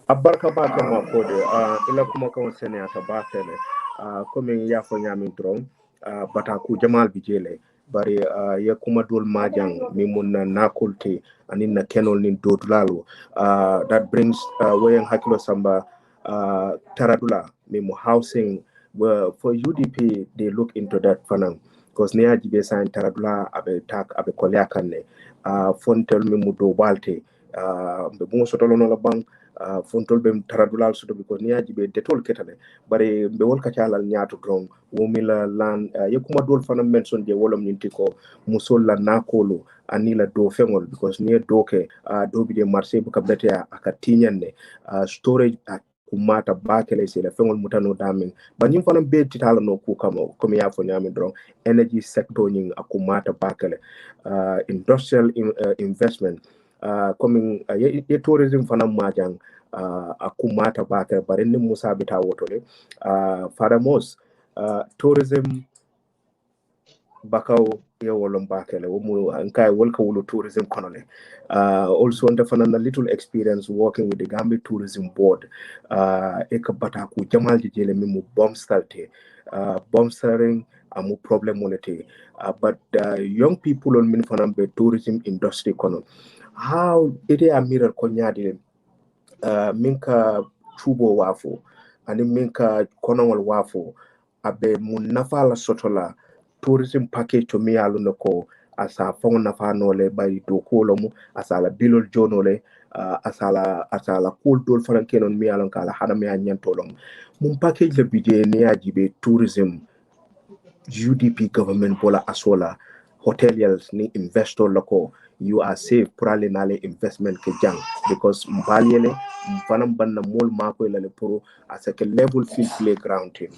abarka bake mo kode ila kuma kan sene ata bakele comme ya fo nyami dron bata ku jamal bijele bari ya kuma dol majang mi munna nakulti anin na kenol nin dodulalo that brings wayan hakilo samba taradula mi mo housing for UDP they look into that fanam because ne ajibe sign taradula abe tak abe kolya kanne fontel mi mu do balte be mo sotolo no la bang fontol be taradulal soto because niaji be detol ketale bare be wol kacalal nyaato dron womila lan yekuma dol fana mention je wolom nyinti ko musol la nakolo anila do fengol because near doke dobi de marché bu kabete aka tiñanne storage kumata bakele sila fengol mutano damin banyim fana be titala no ku kamo comme ya fo nyami dron energy sector nying akumata bakele industrial investment coming ye tourism fana majang akumata bakele bare ni musa bita wotole fadamos tourism bakaw ye wolom bakele womu ankai wolka wulu tourism konole also ndefana a little experience working with the Gambia Tourism Board ekabata ku jamal jele mimu bomb starte bomb starting amu problem monete but young people on min fanam be tourism industry kono how ite amira ko nyaade minka chubo wafo ani minka konowol wafo abe mun nafala sotola tourism package to mi alu nako asa fon nafa nole bay do kolomu asala bilol jonole asala cool dol frankenon mi alon kala hada mi anyantolom mun package le bidé ne ajibe tourism UDP government bola asola hoteliers ni investor loko you are safe probably nale investment ke jang because mbaliele mfanam banna mol mako ilale pro as a level field playground team.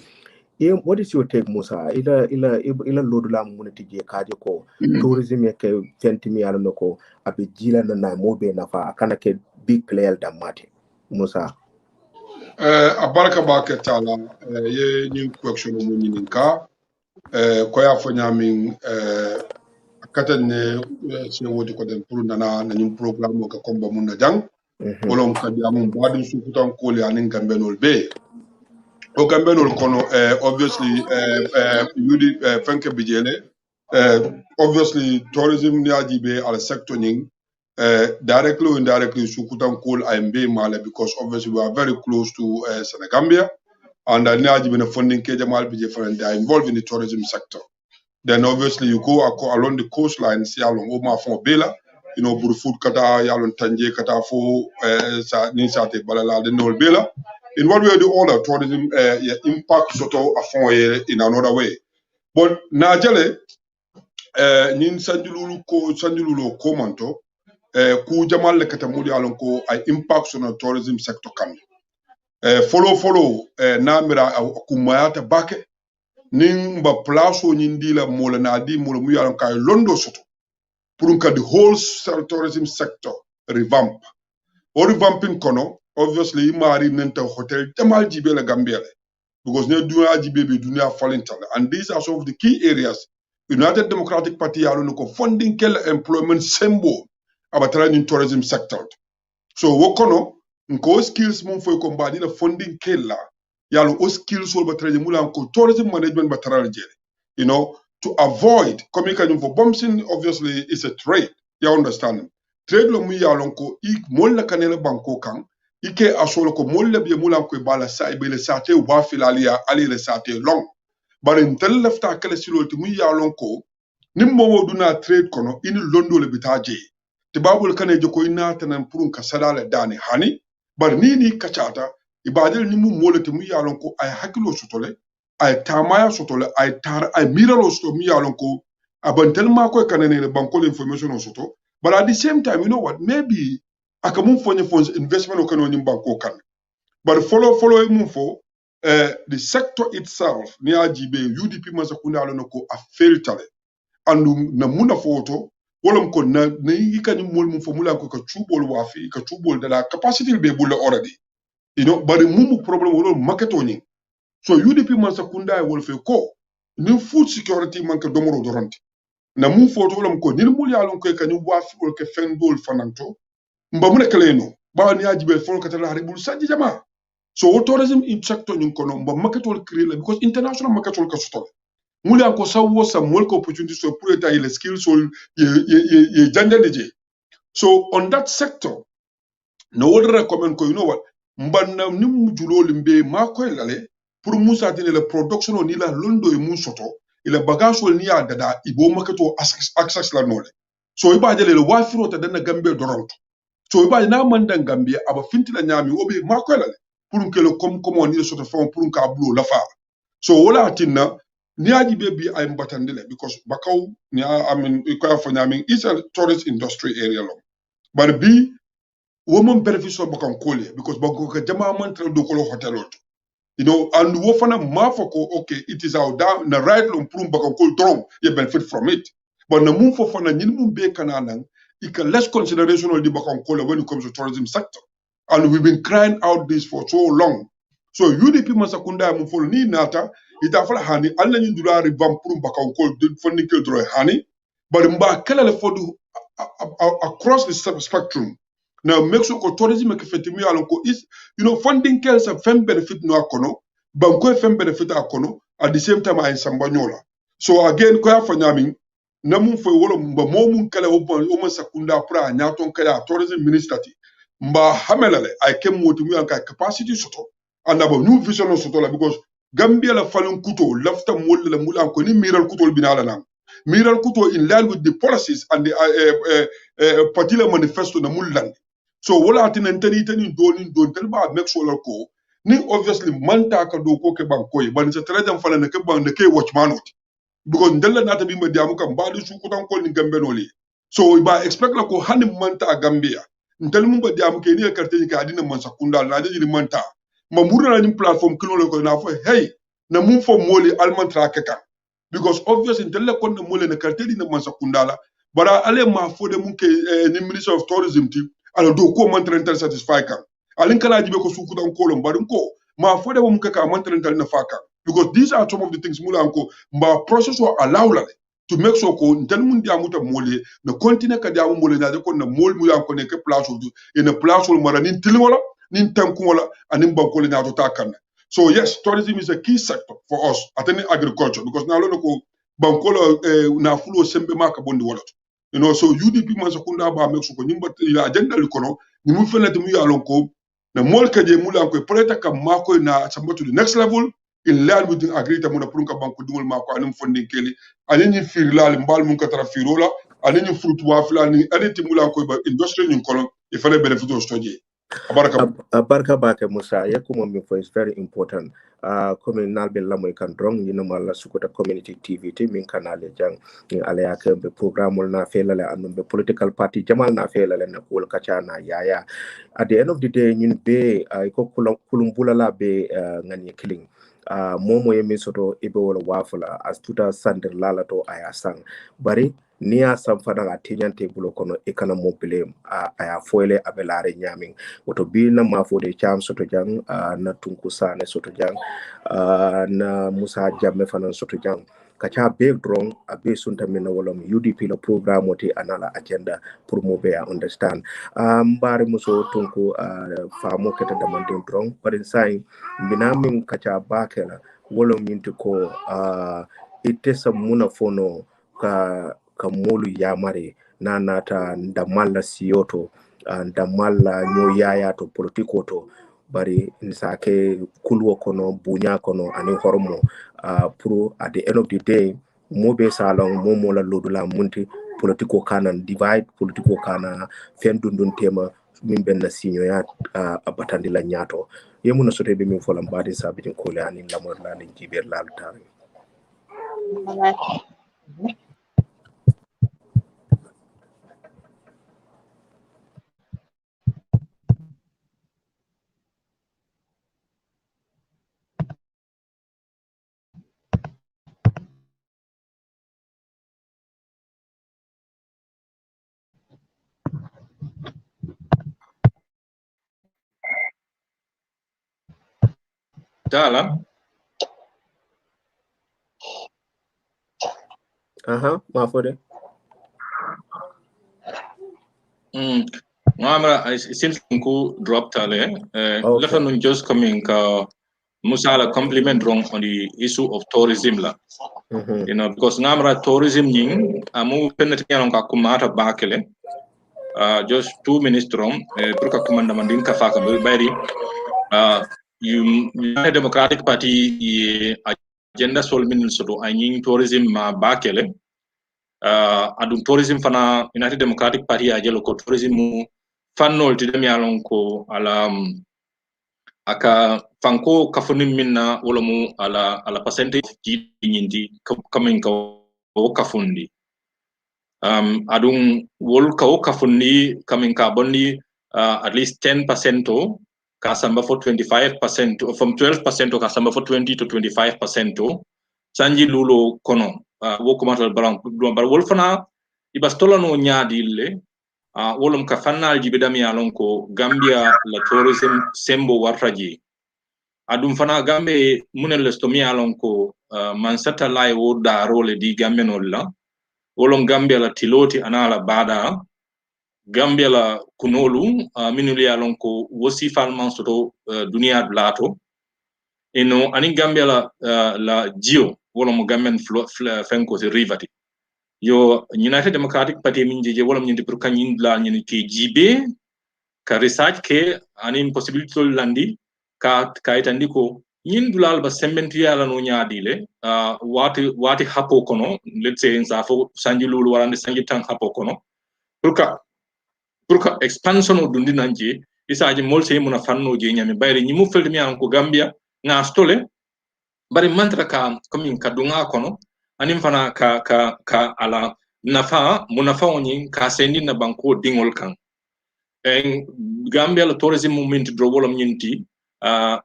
What is your take, Musa? Ila lodula muniti je kaje ko tourism yake fentimi ala noko abijila na mobe nafa akana ke big player da mate Musa. Abaraka bake Tala ye new question mo nyininka ko ya fo nyamin katane se wodi ko den pour nana na nyum programme ko komba mun na jang wolom kadi amum badum sukutan ko le anin gambenol be o gambenol kono obviously yudi fanke bijele obviously tourism niaji be al sector ning directly or indirectly sukutan ko IMB mala because obviously we are very close to Senegambia and niaji be na funding ke jamal bije friend they are involved in the tourism sector. Then obviously you go along the coastline, see along Oma from Bela, you know, Burfoot Kata, Yalon Tanje Kata Fo, Nisate Balala, the Nol Bela. In one way or the other, tourism impact sort of in another way. But Najale, Nin Sanjulu Komanto, Ku Jamal Katamudi Alon ko impacts on the tourism sector can. Follow, Namira Kumayata Bake. Ning ba place o nyindi la mola na di mola mu yaran kay londo soto pour que the whole tourism sector revamp o revamping kono obviously mari nenta hotel jamal jibe la Gambia because ne dunya jibe be dunya falentala and these are some of the key areas United Democratic Party yalo ko funding kel employment symbol abatara in tourism sector so wokono nko skills mum foy ko mbadi la funding kella yalo o skills wol batraje mulan ko tourism management batara jere you know to avoid communication for bombing obviously is a trade you understand trade lo mu yalo ko ik molla kanela banko kan ike asolo ko molla be mulan ko bala sa be le sate wa filalia ali le sate long bare ntel lefta kala siloti mu yalo ko nimmo woduna trade kono ini londo le bitaje te babul kane joko ina tanan purun ka sadala dani hani bar nini kachata ibadel ni mu molete mu yalon ko ay hakilo sotole ay tamaya sotole ay tar ay miralo soto mu yalon ko abantel ma ko kanene le banko information soto but at the same time you know what maybe akamun fonye funds investment o kano nyim banko kan but follow mum fo the sector itself ni ajibe UDP masakunda alon ko a filter andu na muna foto wolom ko na yikani mol mum fo mulan ko ka chubol wafi ka chubol de la capacity be bulla already you know bari mumu problem wolo maketo ni so UDP man sakunda e wol fe ko ni food security man ka domoro doranti na mum foto wolom ko ni mul yalon ko kani wafi wol ke fendol fananto mba mun kaleno ba ni ajibe fon ka tala haribul sanji jama so tourism in sector ni ko no mba maketo create because international maketo ka sutole muli anko sawo sa multiple opportunities so pour eta le skills so ye jande deje so on that sector no would recommend ko you know what mbanna nim julo limbe ma ko lale pour musa tene le production ni la londo e mun soto ile bagage ni ya dada ibo maketo access la nole so iba jele le wafiro ta dana gambe doronto so ba na mandan Gambia aba finti la nyami obe makola pour que le comme on dit sur fond pour ka blo la fa so wala tinna niaji be ay mbatandele because bakaw ni I mean ko fa nyami is a tourist industry area long but be woman benefits of bakan kole because bako ka jama man tra do ko hotel lot you know and wo fana mafako okay it is out down na right long pour bakan kol drum you benefit from it but na mum fo fana nyin mum be kananan it can less consideration of the bakan kole when it comes to tourism sector and we've been crying out this for so long so UDP masakunda mum fo ni nata ita fala hani alla nyin dula ribam pour bakan kol fonni ke dro hani but mba kala le fodu across the spectrum. Now, make sure que tourism ke fetimi alonko is, you know, funding kells a fem benefit no akono, banko fem benefit akono, at the same time I sambanyola. So again, ko ya fanyami, namun fo wolo mba momun kala o sakunda pra nyaton kala tourism minister ti. Mba hamelale I came motimu anka capacity soto, and about new vision soto la because Gambia la falun kuto lafta mol la mula ko ni miral kuto binala nang. Miral kuto in line with the policies and the particular manifesto na mulland. So wala atin enteni don telba make sure ko ni obviously manta ka do ko ke banko ban se trajan fala ne ke ban ne ke watchman ot because ndella nata bi mediamu kam badu su ko tan ko ni gambe no li so ba expect la ko hani manta a Gambia ntel mu mediamu ke ni carte ni ka adina man sakunda na je ni manta ma murna ni platform kilo le ko na fo hey na mum fo moli almantra keka because obviously ndella ko na mole na carte ni man sakunda la bara ale ma fo de mu ke ni minister of tourism ti ala do ko mantra satisfy kan alin kala jibe ko sukutan kolon barin ko ma fo de mu ka mantra na faka because these are some of the things mula ko ma process will allow la to make sure ko ntel mun dia muta mole na continue ka dia mole na ko na mol mu ya ko ne ke place du ina place wol mara nin tilimola nin tanku wala anin banko le na to takan so yes tourism is a key sector for us at any agriculture because na lo ko banko na fulo sembe maka bondi wala you know, so UDP man sakunda ba make sure nyimba ya agenda likono ni mu fenati mu ya lonko na mol kaje mu lan ko preta kam mako na samba to the next level in line with the agreement mu na prunka banko dingol mako anim funding keli ani fir lal mbal mun ka tara firola ani fruit wa flani ani timula ko ba industry ni kono e fale benefit o stoje barka bake Musa yakuma mi for is very important comme nalbe lamoy kan drong yino mala sukuta community TV te min kanale jang ni ala yake be programme na felale andum be political party jamal na felale na kul kacha na yaya at the end of the day ñun be ko kulum bulala be ngani killing momo yemi soto ibe wala wafula as tuta sander lala to aya sang bari niya sam fada la tinyante bulo kono e kana mobile aya foile abelare nyamin woto bina mafode cham soto jang na tunku sane soto jang na Musa Jamme fanan soto jang kacha be drong abe sunta mena wolom UDP la program oti anala agenda pour mo be understand mbare muso tunku famo keta damande drong but inside binamin kacha bakela wolom yinti ko itesa muna fono ka molu yamare na nata ndamalla siyoto ndamalla nyo yaya to politiko to bari nsake kulwo kono bunya kono ani hormo pro at the end of the day mobe salon momo la lodula munti politiko kana divide politiko kana fendundun tema min benna sinyo ya abatandi la nyato yemu na sote be min folam badi sabijin kole ani lamor la ni jiber la tare Tala. Mafode. It seems Kunku dropped Tale. Let us just coming Musala compliment wrong on the issue of tourism la. You know, because Namra tourism ning amu penetian ka kumata bakele. Just 2 minutes wrong. Pruka kumanda mandin ka faka bari. United Democratic Party agenda solving soto aning tourism ma bakele. Adum tourism fana United Democratic Party ajelo ko tourism fannol ti dem yalon ko ala aka fanko kafunim minna wala mu ala percentage ji nyindi kamen ko kafundi adun wol ka kafundi kamen ka bonni at least 10% to ka samba for 25% from 12% to ka samba for 20 to 25% to sanji lulo kono wo ko matal balang bar wol fana ibastola no nyaadille wolum ka fannal jibe dam yalon ko Gambia la tourism sembo wartaji adum fana Gambe munel sto mi yalon ko man satellite wo da role di Gambia nolla wolum Gambia la tiloti anala bada Gambia la kunolu minul yalon ko wosi falman soto dunia blato eno ani Gambia la jio wolum Gambian fenko se rivati yo United Democratic Party min je wolum nyindi pour kanyin la nyini ke jibe ka research ke ani possibility landi ka itandi ko nyin dulal ba sembentu yala no nyaadile wati hapo kono let's say sa fo sanji lulu warande sanji tan hapo kono pour ka expansion o dundi nanje isaji molse muna fanno je nyami bayre nyimu felde mi an ko Gambia nga stole bari mantra ka comme kadunga kono anim fana ka ala nafa munafa woni ka sendi na banko dingol kan en Gambia la tourism movement dro wolom nyinti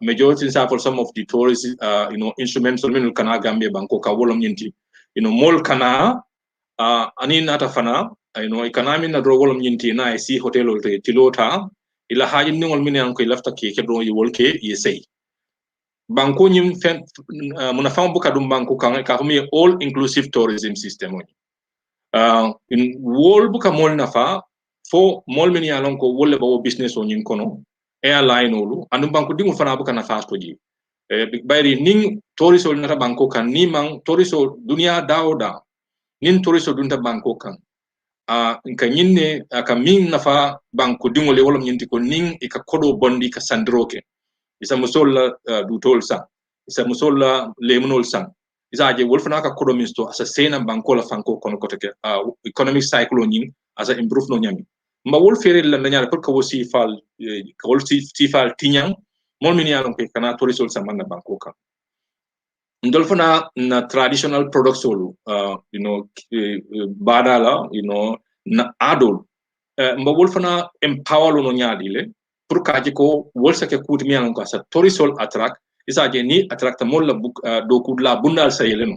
majority for some of the tourist instruments min kana Gambia banko ka wolom nyinti mol kana ani nata fana economy na dro wolom nyinti na si hotel ol tilota ila haji ningol min an ko lafta ke do yol ke yesay banko nyim fen muna fam buka dum banko kan ka mi all inclusive tourism system in wol buka mol nafa fo mol min yalon ko wolle bawo business o nyin kono airline olu andum banko dingu fana buka nafa to ji bayri ning tourist ol nata banko kan ni man tourist dunia daoda nin tourist dunta banko kan nka nyinne aka min nafa banko dingu le wolom nyinti ko ning e ka kodo bondi ka sandroke isa musolla dutol sang isa musolla lemunol sang isa je wolfana ka kodo misto asa sena banko la fanko kono koteke economic cycle nyin asa improve no nyami mba wol fere la nyala pour ka wosi fal ka wol si fal tinyang mol min yalon ke kana torisol sang man banko ka ndol fana na traditional products solo badala na adol mba wol fana empower no nyaadile pour kaji ko wolsa ke kuti miyan ko sa torisol attract isa je ni attract molla doku la bundal sayeleno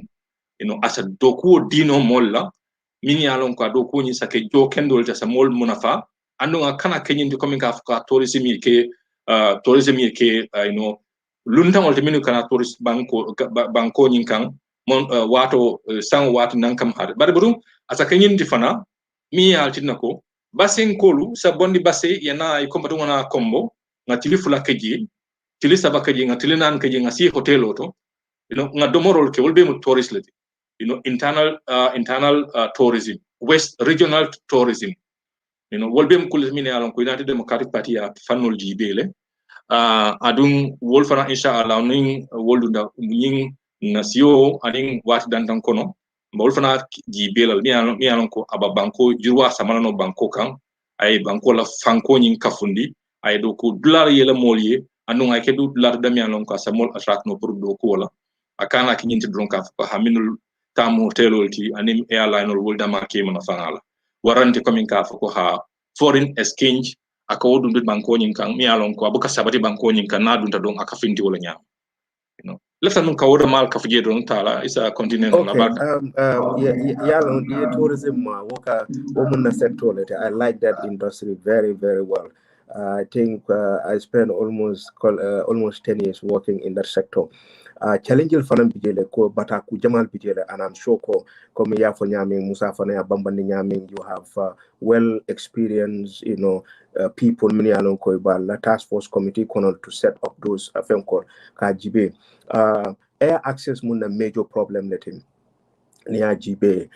asa doku dino molla min yalon ko doku ni sake jo kendol ta sa mol munafa andunga kana kenyindi komi ka tourism ke lunta ngol minu kana tourist banko nyin kan mon wato sang wato nankam har bare burum asa kenyindi fana mi yaltina ko basen kolu sa bondi basse yana ay kombato ngana kombo nga tilifula keji tili saba keji nga tilinan keji nga si hotel oto nga domorol ke wolbe mu tourist lati internal tourism west regional tourism wolbe mu kulis mine alon ko United Democratic Party ya fanol jibele adun wolfana inshallah nin woldunda yin nasio adin wat dandan kono mbol fana jibelal mi alon ko aba banko jurwa samana no banko kan ay banko la fanko nyin kafundi ay do ko dollar yela molye anu ay ke do dollar da mi alon ko samol attract no pour do ko la akana ki nyinti don ka fa haminul tamu telolti anim airline ol wolda ma ke mana fangala warante komin ka fa ko ha foreign exchange aka wodundu banko nyin kan mi alon ko abuka sabati banko nyin kan na dunta don aka finti wala nyam lefta nun kawoda mal ka fuje don Tala isa continent okay. la baka Yeah, tourism woka woman sector. I like that industry very, very well. I think I spent almost 10 years working in that sector. Challenge fanam bijele ko bata ku jamal bijele, and I'm sure ko ya for nyaming Musa fana ya bambandi nyaming, you have well experienced people many along ko ba la task force committee kono to set up those FMCO ka jibe air access mun a major problem letin near jibe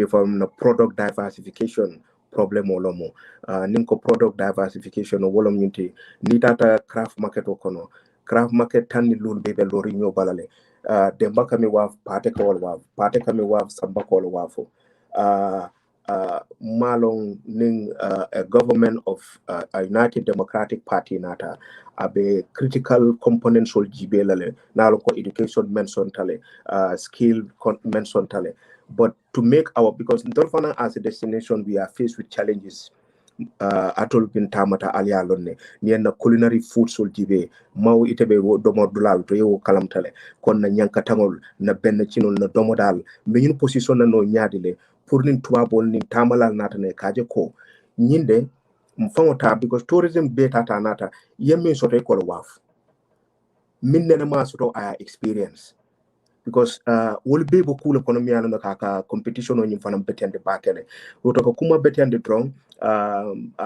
from the product diversification problem olomo ninko product diversification o wolom nyinti ni tata craft market okono craft market tan ni lul bebe lori nyo balale de mbaka mi waf pate kami waf samba ko wafo malong ning a government of a United Democratic Party nata abe critical components sol jibelale nalo ko education mention tale skill mention tale. But to make our, because Ndorfana as a destination we are faced with challenges atol bin tamata alia lonne nienna culinary food sol jibe maw itebe domo dulal to yewo kalamtale kon na nyanka tangol na ben cinol na domo dal me ñun position na no nyaadile pour nin tuwabol nin tamalal natane kaje ko ñinde mfamota because tourism beta ta nata yemme soto ko waf min nena ma soto aya experience because wol be bo kula kono mi ala ka competition on fanam betende bakele woto ko kuma betende drone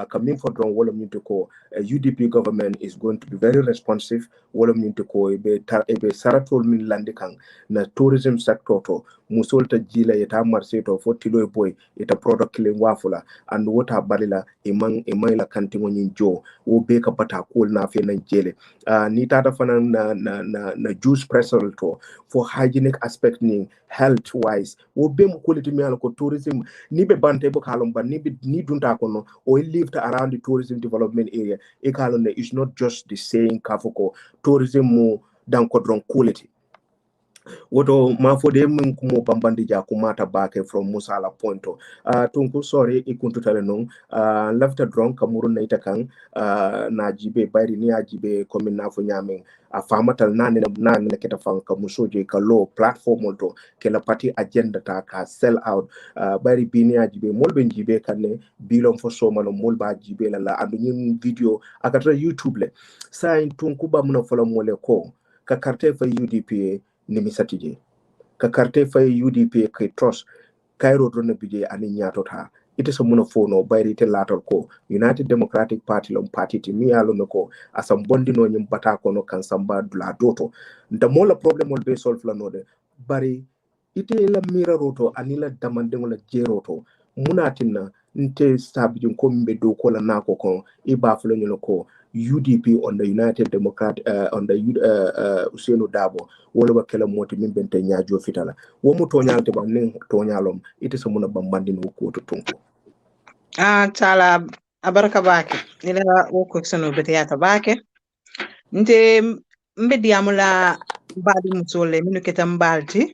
coming for drone wala min to ko UDP government is going to be very responsive wala min to ko be saratol min lande kan na tourism sector to musolta jila yeta marché to fo tilo boy eta product killing wafula and wota balila imang la kanti woni jo wo be ka bata ko na fe nan jele ni tata fanan na juice presser to for hygienic aspect ni health wise wo be mo quality mi ko tourism ni be bante bo kalon ban ni dunta kono o lived around the tourism development area e kalon is not just the saying kafuko tourism mo dan ko dron quality woto mafode mun kumo bambandi ja kumata bake from musala pointo tunku sorry ikuntu tale non lafta dron kamuru na itakan na jibe bayri ni ajibe komin na fo nyamen a famatal nane na keta fanka musoje ka low platform to ke la party agenda ta ka sell out bayri bini ajibe molbe jibe kanne bilon fo somalo molba jibe la andu nyin video akatra YouTube le sa tunku ba muna fola mole ko ka carte fa UDP nimisatije ka carte fay UDP kay trust kayro drone bije ani nyatota ite so muno fono bayri te lator ko United Democratic Party lom party ti mi alo ko asam bondino nyim bata ko no kan samba dula doto nda mola problem ol be solve la node bari ite la mira roto anila damande wala jeroto munatina nte sabijin ko mbe do ko la nako ko iba fulo nyolo ko UDP on the United Democrat on the Useno Dabo wala ba kala moti min bente nyaajo fitala wo mo toñalte ba nin toñalom ite so muna bambandi no ko to tunko Tala abaraka bake ila wo ko sono bete yata bake nte mbedi amula badi musole minu ketam balti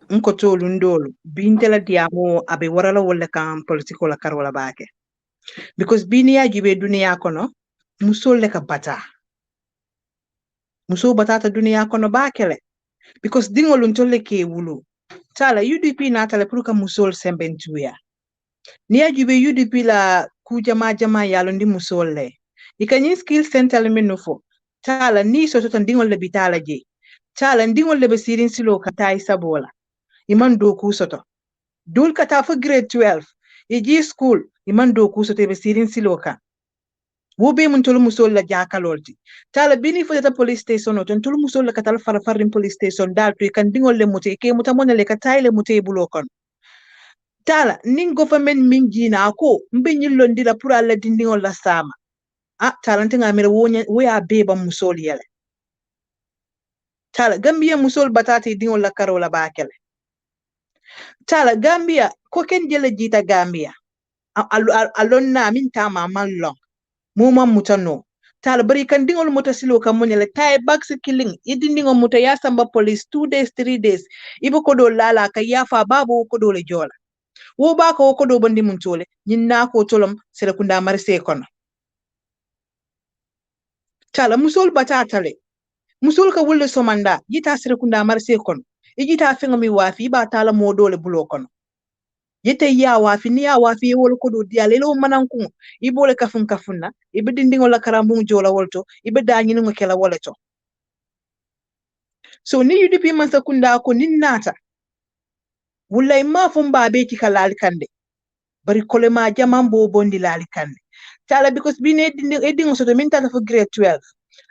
nko tolu ndolu bintela diamo abe warala wala kan politiko la karola bake because bini ya jibe duniya kono musole ka bata muso batata duniya kono bakele because dingolun tolle ke wulu Tala UDP na tala puruka musol sembentuya ni ya jibe UDP la ku jama yalo ndi musolle ikanyi skill center le menufo Tala ni so to dingol le bitala je Tala dingol le besirin silo ka tai sabola iman do ku soto dul ka ta fo grade 12 iji school iman do ku soto besirin silo ka wo be mun tolu musol la jakalolti Tala bini fo ta police station to tolu musol la katal farfarin police station dal to kan dingol le muté ke muta monale ka tayle muté bulo kon Tala ning government min jina ko mbe nyillo ndila pour alla dindingol la sama Tala ntinga mere wo ya beba musol yele Tala Gambia musol batati dingol la karola bakele Tala Gambia ko ken jele jita Gambia alonna min tama mallong muma mutano Tala bari kan dingol muta silo kan monele tay bags killing idindingo muta ya samba police 2 days 3 days ibo ko do lala ka yafa babu ko do le jola wo ba ko do bandi mun tole nyinna ko tolom sele kunda marse kono Tala musol batatale musul ka wulle somanda yita sere kunda marse kono ijita fenga mi wafi ba Tala modole bulo kono yete ya wafi ni ya wafi wol ko do diale lo mananku ibole kafunna ibe dindingo la karambu jola wolto ibe dañi ngo kela woleto so ni UDP man sakunda ko ninnata wullay ma fumba be ki kalal kande bari kolema jaman bo bondi lali kande Tala because bi ne edingo soto min tata fo grade 12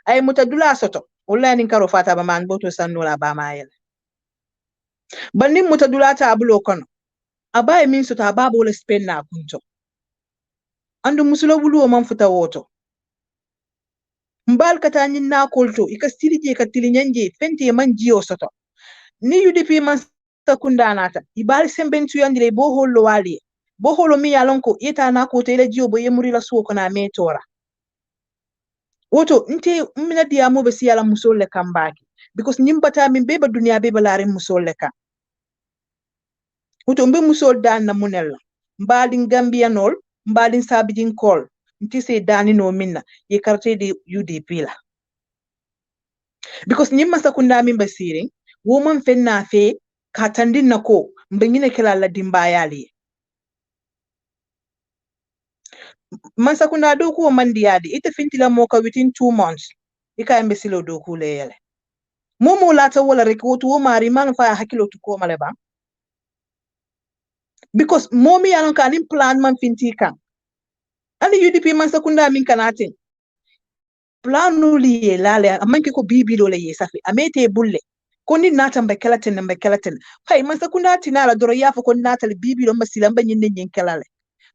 ay mutadula soto wallahi nin karo fata ba man boto sannola ba mayel bannin mutadula ta abulo kono abaye min soto ababo le spenna kunto andu musulo wulu man futa woto mbal kata nyinna kolto ikastilije katili nyanje fente man jiyo soto ni UDP man sakunda nata ibal sembentu yandire bo hollo wali bo holo mi yalon ko ita na ko tele jiyo bo yemuri la suwo kana metora woto nte mina diya mo be siyala musol le kambaki because nyimbata min beba duniya beba lare musol le ka woto mbe musol dan na munella mbadin Gambia nol mbadin sabidin kol nti se dani no minna ye carte de UDP la because nyimma sakunda min basiri woman fenna fe katandin nako mbe ngine kala la dimbayali man sakunda do ko mandiyadi ite fintila moka within 2 months ika embe silo do ko leyele momo lata wala rek wotu wo mari man fa hakilo to ko male ba because momi yanon kanin plan man finti kan ani UDP man sakunda min kanate plan no liye lale amanke ko bibilo le yesafi amete bulle koni nata mbe kalaten fay man sakunda tinala doro yafo ko nata le bibilo masila mba nyinde nyen kalale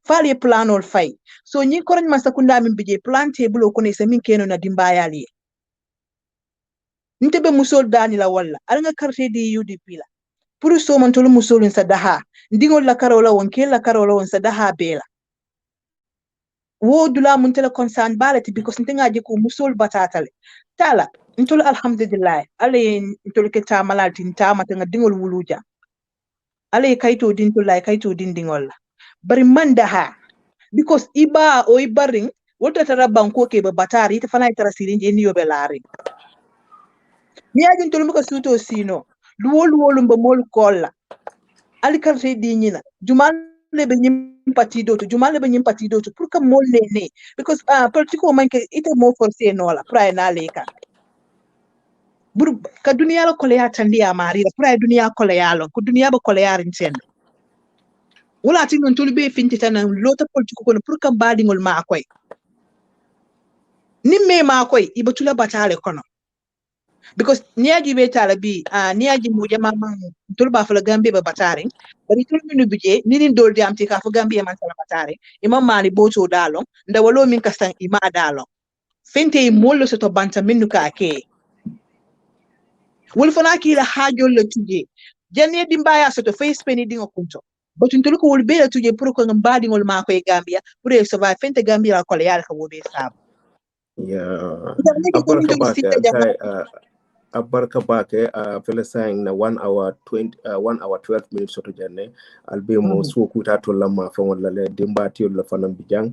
fali planol fay so nyi koron man sakunda min bije plan table ko ne min keno na dimbayali ntebe musol dani la walla alanga carte di UDP la pour so man tolu musolin sa daha ndingol la karola won la karola won sa daha bela wo dula mun tele concern balati because ntinga je ko musol batatale tala ntol alhamdulillah ale ntol ke tamalati ntama tanga dingol wuluja ale kayto din to lay kayto din dingol la bari man daha because iba o ibaring wota tara banko ke ba batari ta fana tara sirinje ni yobe laari mi ajin tol muko suto sino luwolu mba mol kolla ali carte di nyina jumal le be nyim partido to pour que mol ne because politico manke ite mo forcé no la pra na leka bur ka duniya la kole ya tandi amari pra duniya kole ya lo ko duniya ba kole ya rinten wala tin non tolbe finti tan lota politico ko pour que badingol ma koy nimme ma koy ibatula batale kono because niaji be tala bi niaji mu jama man tulba fa Gambia ba batare bari tul minu bije ninin dol diamti ka fa Gambia man sala batare imam mali boto dalo nda walo min kastan ima dalo fente mollo so to banta minnu ka ke wol fana ki la hajol le tuje janne dimbaya so to face peni dingo kunto batun tul ko wol be la tuje pour ko ngambadi ngol ma ko e Gambia pour e so va fente Gambia ko le yar ka wobe sab Yeah, abarka bake abarka bake fele saying na 1 hour 12 minutes soto janne albe mo so kuta to lamma fa wala le dimba ti la fanam bijang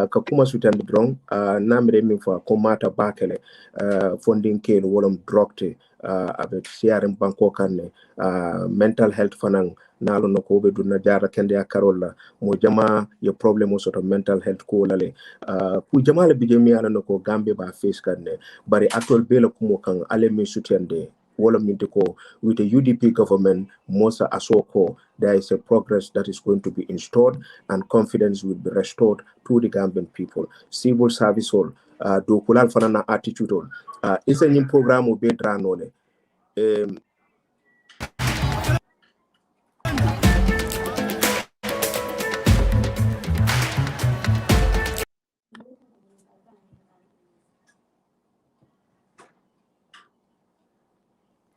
ka kuma sutande drong namre min fa ko mata bakele funding kel wolom drokte avec siarim banko kanne mental health fanan nalo no ko be dunna jara kende ya karolla mo jama yo problem soto mental health ko lale ku jama le bijemi ala no ko Gambia ba face kanne bari atol bela kumo kan ale min sutende wala min ko with the UDP government Mosa Asoko there is a progress that is going to be installed and confidence will be restored to the Gambian people civil service all do kulal fanana attitude all is a program o be dranole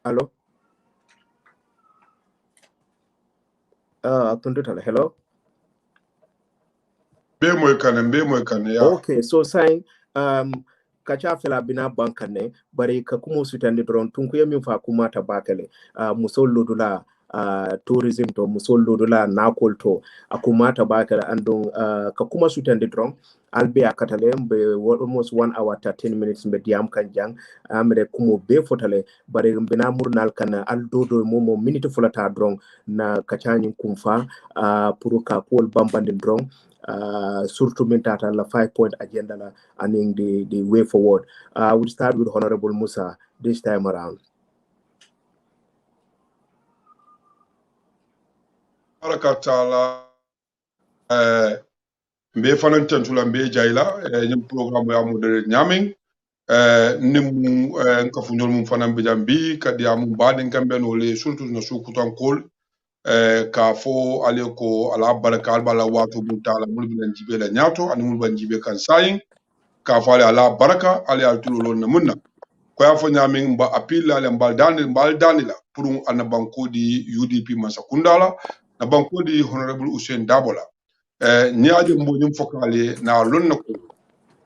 Hello? Hello? Be moy kane ya. Okay, so saying kacha fela bina bankane bari ka kumo sutande dron tunku yemi fa kuma tabakale musol lodula tourism to musol lodula nakol to akuma tabakale andon ka kuma sutande dron albe akatale be almost 1 hour 13 minutes be diam kanjang amre kumo be fotale bari bina murnal kana al dodo momo minute fulata dron na kachani kumfa pour ka pol bambande dron surtout mentata la 5-point agenda la and the way forward. We'll start with Honorable Musa this time around. Barakatala mbe fanan tantula mbe jayla nyim programme ya modere nyaming nimu nkafu nyol mum fanan be jambi kadi ya mum baden kambe no le surtout na sukutan kol ka fo ale ko ala baraka bala watu buntala mulbinan jibe la nyato ani mulban jibe kan sayin ka fo ala baraka ale altulo na munna ko ya fo nyamin ba apil ale mbal danila pour ana banko di UDP masakundala na banko di honorable Hussein Dabola nyaaje mbonyum fokale na lonna ko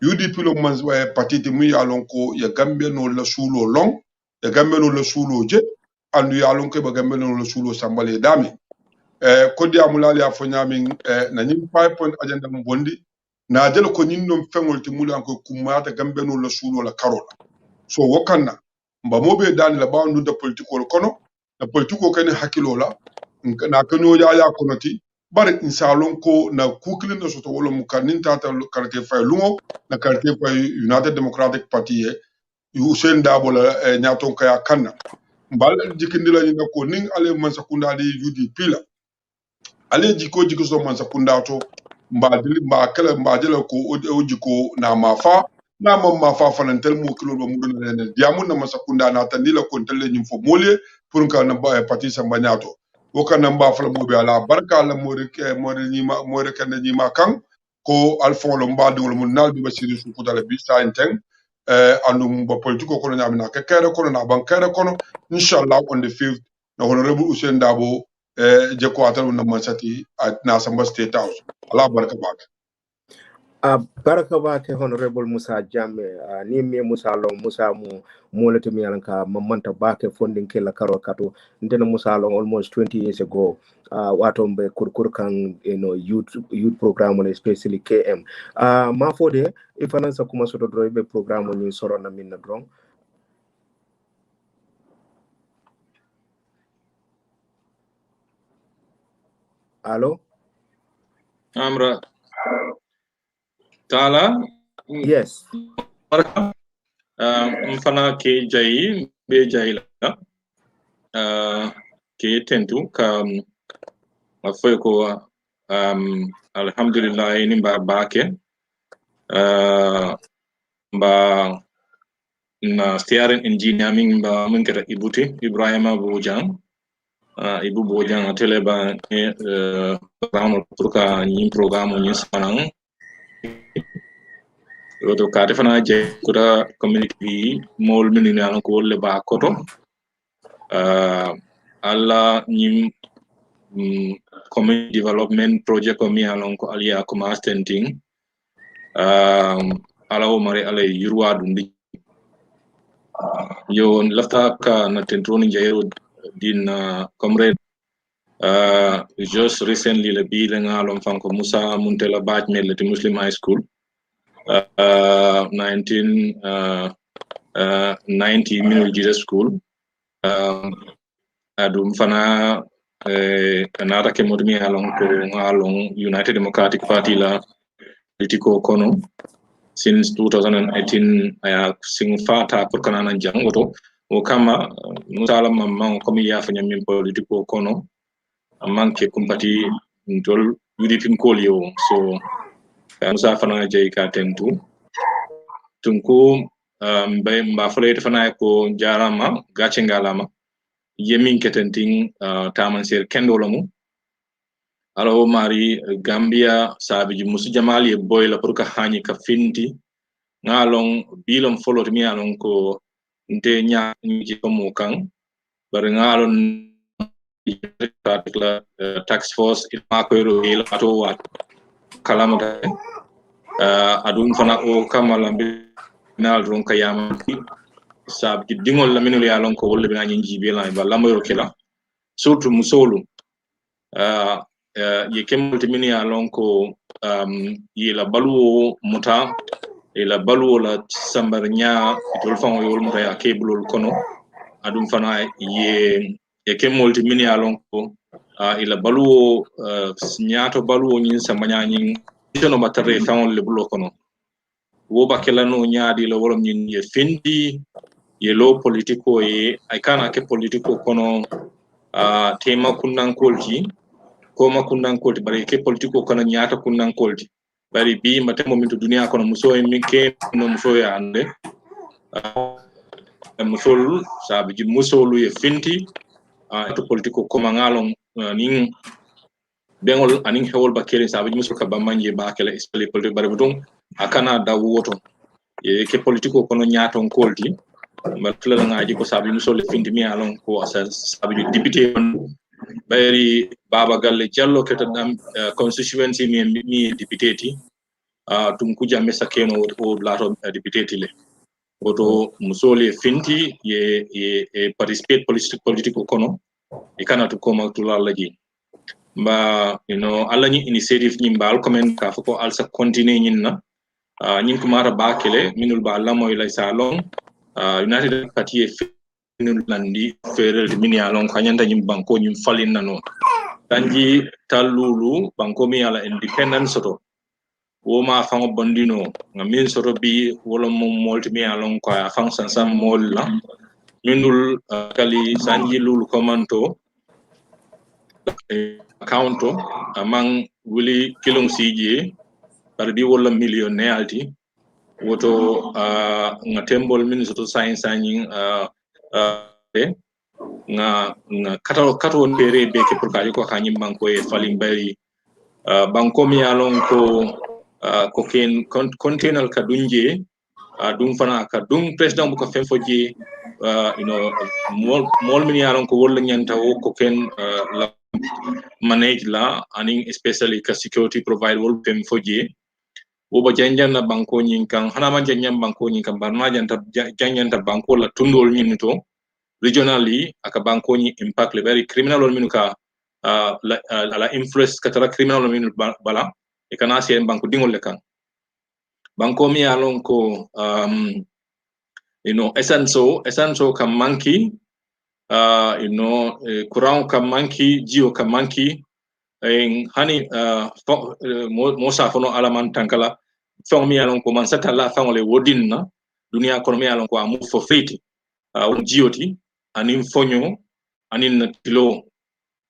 UDP lo man patiti mu ya lon ko ya Gambia no la sulo long ya Gambia no la sulo je andu ya lon ko ba Gambia no la sulo sambale dami ko dia mulali afonyami na nyim 5 point agenda mbondi na jël ko ñin ñom fengol ti mulan ko kumata Gambia no la sulo la karola so wakanna mba mobe dani la bawandu da politiko kono na politiko kani hakilo la na kano ya kono ti bari insalon ko na kukilin da soto wala mukanin tata karte fay lungo na karte fay United Democratic Party Hussein Dabo la nyaton kaya kanna mbal jikindila ni ko ning ale man sakunda di UDP la ale jiko so man sakunda to mba kala mba jela ko o jiko na mafa na mafa fanantel mo kilo ba mudo ne diamun na masakunda na tandila ko telle nyum fo molye pour ka na parti samba nyato wokana mba fala mo be ala barka la mori kan nyima kan ko alfon lo mba dum mo nalbi basiri su ko dala bi sa inteng andum ba politiko ko na mina ka kere ko na ban kere ko inshallah on the 5th na honorable Hussein Dabo je ko atal na mansati na samba state house ala barka bak baraka bake honorable Musa Jammeh ni mi Musa long Musa mu lati mi yalanka mamanta bake funding kila karo kato ndena Musa long almost 20 years ago wato mbe kurkur kan youth program especially KM ma fode ifanansa kuma soto drobe program ni soro na minna drong Allo Amra Tala yes mfana ke jayi be jayi la ke tentu ka mafoy ko alhamdulillah ni mba bake mba na steering engineer min mba min kata ibuti Ibrahima Bojang ibu Bojang atele ba round pour ka ni programme ni sanang yoto ka defana je kuda community mol min ni an ko le ba koto alla ni community development project ko mi alon ko alia ko mastenting ala o mari ala yurwa dundi yo lafta ka na tentroni jayro din comrade just recently le bi le ngalom fanko Musa Muntela batch mel le Muslim high school 1990 minul jira school adum fana anata ke modmi alon ko ngalon United Democratic Party la politiko kono since 2018 aya sing fata pour kanana jangoto o kama musala mamman komi yafa nyam politiko kono manke kumpati ndol UDP kolio so musa fana jey ka tentu tunku mba folete fana ko jarama gace ngalama yemin ketenting taman ser kendolamu alo mari Gambia sabiji musu jamali e boyla pour ka hani ka finti ngalong bilom folot mi alon ko nte nya ni ko mo kan bar ngalon tax force ilma ko ro il ato wa kalamata adun fana o kamala binal ron kayama sab ki dingol la minul yalon ko wolle bina nyi jibe la ba lamoyo kila surtout musolu ye kemulti min yalon ko yela baluwo muta ila baluwo la sambar nya itol fango yol muta ya keblol kono adum fana ye kemulti min yalon ko ila baluwo nyaato baluwo nyin samanya nyin jono matare fango le bulo kono wo bakela no nyaadi la wolom nyin ye fendi ye lo politiko ye ay kana ke politiko kono tema kunnan kolti ko ma kunnan kolti bari ke politiko kono nyaata kunnan kolti bari bi matemo min to duniya kono muso e min ke no muso ya ande musol sabi ji musolu ye fenti to politiko ko ma ngalon nin bengol anin hewol bakere sabi ji muso ka bamanje bakela espali politiko bari budon akana da woto ye ke politiko kono nyaaton kolti ma tula ngaji ko sabi musol fenti mi alon ko asa sabi député bayri baba galle jallo ketodam constituency mi deputy tum kuja mesa keno o lato deputy le woto musole finti ye participate political kono e kana to koma to laji ba alani initiative nyimbal comment ka fako alsa continue nyinna nyin kumara bakele minul ba lamo ila salon united party minul landi ferel mini alon kanyanda nyim banko nyim falin nano tanji talulu banko mi ala independence soto woma fango bondino ngamin soto bi wala mom molti mi alon ko afang sansam mol la minul kali sanji lulu komanto accounto amang wuli kilong CJ par di wala millionaire alti woto nga tembol min soto science signing nga kato tere be ke pour kaji ko kanyim banko e falim bari banko mi alon ko ken container ka dunje dum fana ka dum president bu ko fen foje mol min alon ko wala nyanta ko ken la manage la aning especially ka security provide wol fen foje woba janjana banko nyin kan hana ma janjam banko nyin kan barma janjanta banko la tundol nyin to regionally aka banko nyin impact le very criminal wol minuka la influence katara criminal wol minu bala e kana se banko dingol le kan banko mi alon ko essential kam manki courant kam manki jio kam manki en hani mo sa fono alaman tankala fon mi alon ko man satalla fangole wodinna dunia ko mi alon ko amu fo friti on jioti anin fonyo anin tilo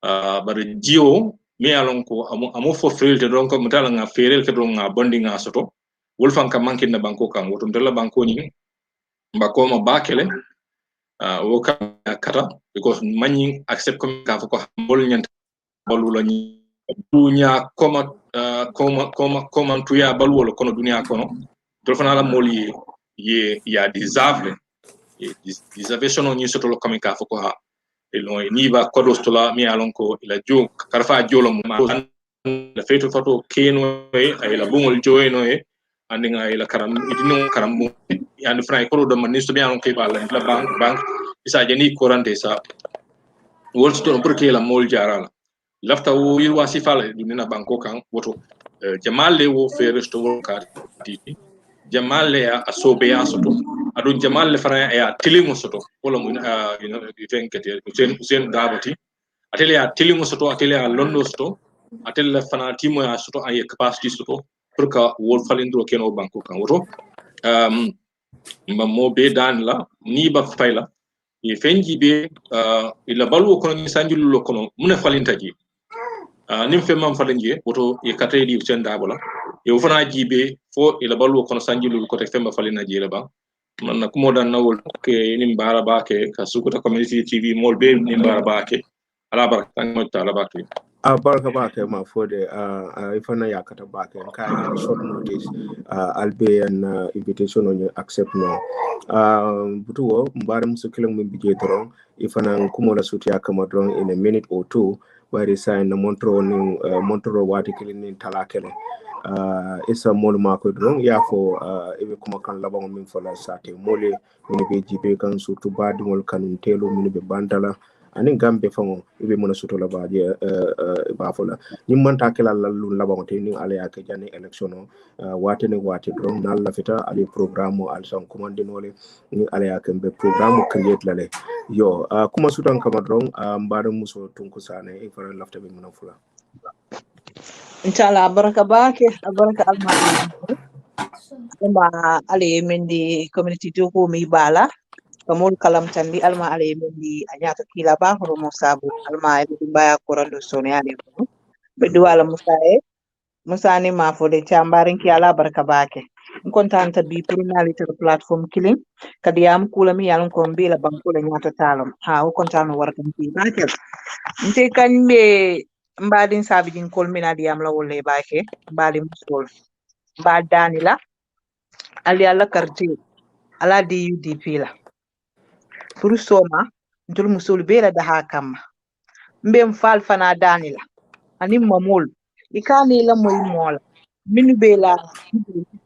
bar jio mi alon ko amu fo friti donc ko mutala nga ferel ke don nga bondi nga soto wolfan kam mankin na banko kan wotum dalla banko ni mbako ma bakele wo kata because manyi accept comme ka ko bol nyanta balula ni dunya koma tuya balwolo kono dunya kono telefona la moli ye ya deserve sono ni soto lo kami ka foko ha e no ni ba kodo stola mi alon ko ila jo karfa jolo mo la feto fato keno e ay la bungol joeno e andinga ila karam idino karam yani fray ko do man ni so mi alon ke bala la bank isa jani korante sa wol sto pour que la mol jarala lafta wo yir wasi fala dunina banko kan woto jamalle wo fere sto wo karti jamalle ya asobe ya soto adun jamalle fara ya tilimo soto wala mun venkete sen dabati atele ya tilimo soto atele ya londo soto atele fana timo ya soto ay capacity soto pour ka wol falindro keno banko kan woto mo be dan la ni ba fayla e fenji be ila balwo kono ni sanjulu kono mun falintaji nim fe mam falinje woto e katedi sen dabola e fana jibe fo ila balwo kono sanjulu ko te femba falina jela ba man na kumo dan nawol ke nim bara ba ke ka sukuta community TV mol be nim bara ba ke ala baraka mo tala ba ke barka bake ma fode ifana yakata bake kai in short notice albe an invitation on you accept no butuwo mbare musu kilang min bije dron ifana kumola suti akama dron in a minute or two where sign na montro wati kilin Tala kele isa mol mako dron ya fo ebe kuma kan labang min fola sate mole min be jibe kan sutu badi mol kan telo min be bandala anin Gambia fango ibe mona suto la baje ba fola nim man takela la lu la bangote ni ala ya ke jani election wate ne wate dron na la fita ali programme al son commande nole ni ala ya ke be programme create la le yo kuma sutan kama dron mbare muso tunku sane e fara lafta be mona fula inshallah baraka bake baraka alma ali mendi community to ko mi bala kamul kalam tandi alma ale mendi anyata kila ba horo mo sabu alma e baya korando sone ale ko be duwala musani ma fo de chambarin ki ala barka bake kontanta bi pour nalita platform killing kadi am kula mi yalon ko mbila bankula nyata talom ha o kontano warka mi bake nte kanbe mbadin sabijin kolmina di am la wolle bake mbadi musol mbadani la ali ala karti ala di UDP la pour soma ntul musul bela da hakam mbem fal fana danila ani mamol ikani la moy mola minu be la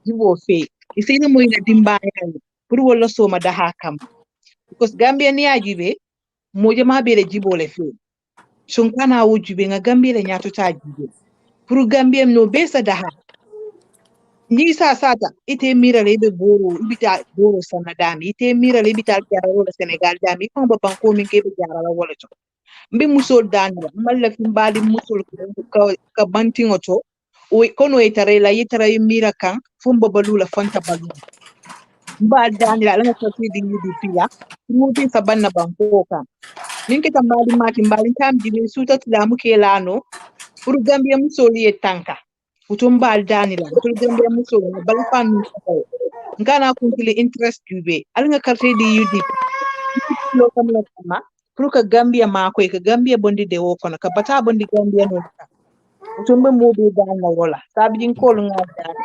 jibo fe isina moy na dimba yani pour wala soma daha kam because Gambia ni ajibe moje ma be le jibo le fe sunkana wujube nga Gambia le nyato ta jibe pour Gambia no be sa daha ni sata ite mira le be boro ibita boro sana dami ite mira le ibita jaro le Senegal dami ko ba banko min ke be jara la wala to mbi musol dani malla fi mbali musol ka bantingo to o kono e tare la yitara mira kan fumba balula fanta balu mba dani la nga ko di yidi pila muti sabanna banko kan ninke tambali mati mbali tam di suta tilamu ke lano pour Gambia musol ye tanka utum bal dani la pour Gambia musol bala fan ko ngana kuntili interest jube al nga carte di UDP lo kam la kama pour que Gambia ma koy que Gambia bondi de wo kono ka bata bondi Gambia non ka utumbe mo be dal na wala sabi jin ko lu nga dani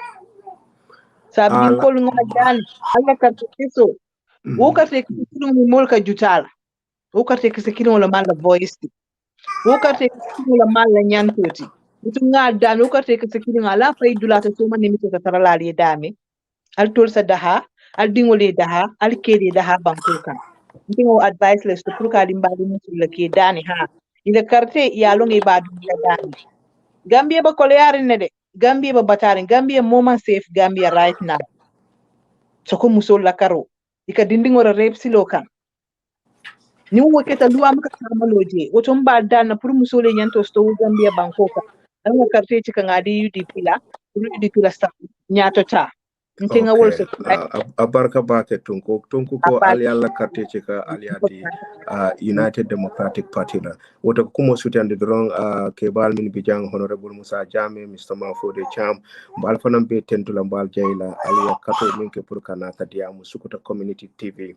sabi jin ko lu nga dani alla carte kiso wo carte kiso mo mol ka jutala wo carte kiso kino la mala voice wo carte kiso la mala nyantoti utum nga dani wo carte kiso kino ala fay dulata so man nimito ta tarala li dami al tol sa daha al dingole daha al kede daha bankuka ndingo advice les to pour ka dimbali musul ke dani ha ila carte ya lo ngi badu la dani Gambia ba koleari ne de Gambia ba batari Gambia moment safe Gambia right now so ko musul la karo ika dindingo rep silo kan ni wo keta luwa maka kamaloje woto mba dana pour musole nyanto sto Gambia bankoka anga carte ci kan adi UDP la UDP la sta nyato ta ntinga wol so abarka bake tunku ko ali alla karte chika ali adi United Democratic Party la woto kumo sutande dron ke bal min bijang honorable Musa Jame Mr. Mafode Cham bal fanam be tentula bal jayla ali kato min ke pour kana kadia musukuta community TV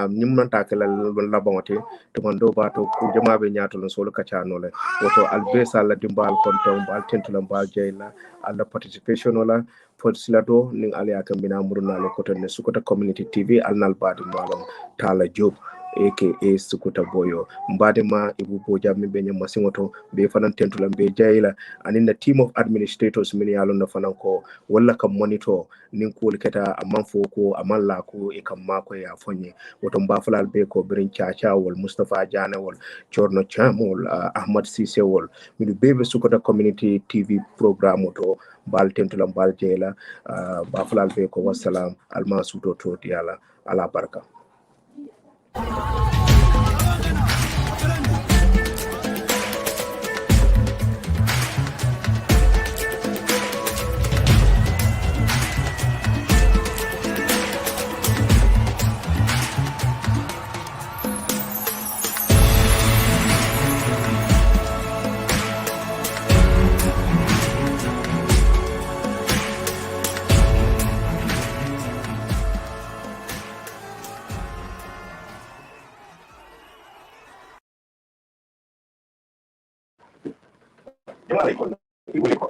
nimman takela labangote to mando bato ku jama be nyato lon solo kachano le woto albesa la dimbal konton bal tentula bal jayla alla participation wala Silato ning alia kambina muruna le koton ne Sukuta Community TV alnal badi malom Tala Jobe aka Sukuta Boyo mbade ma ibu boja mbe nyama singoto be fanan tentula be jayla anin the team of administrators mini alon na fanan ko wala kam monitor nin ko keta amanfo ko amalla ko e kam mako ya fonye woto mbafalal be ko birin chacha wol Mustafa Jane wol Chorno Chamol Ahmad Sise wol mi bebe Sukuta Community TV program to bal tentula bal jeyla bafulal be ko wassalam alma suto to yala ala barka Jamani,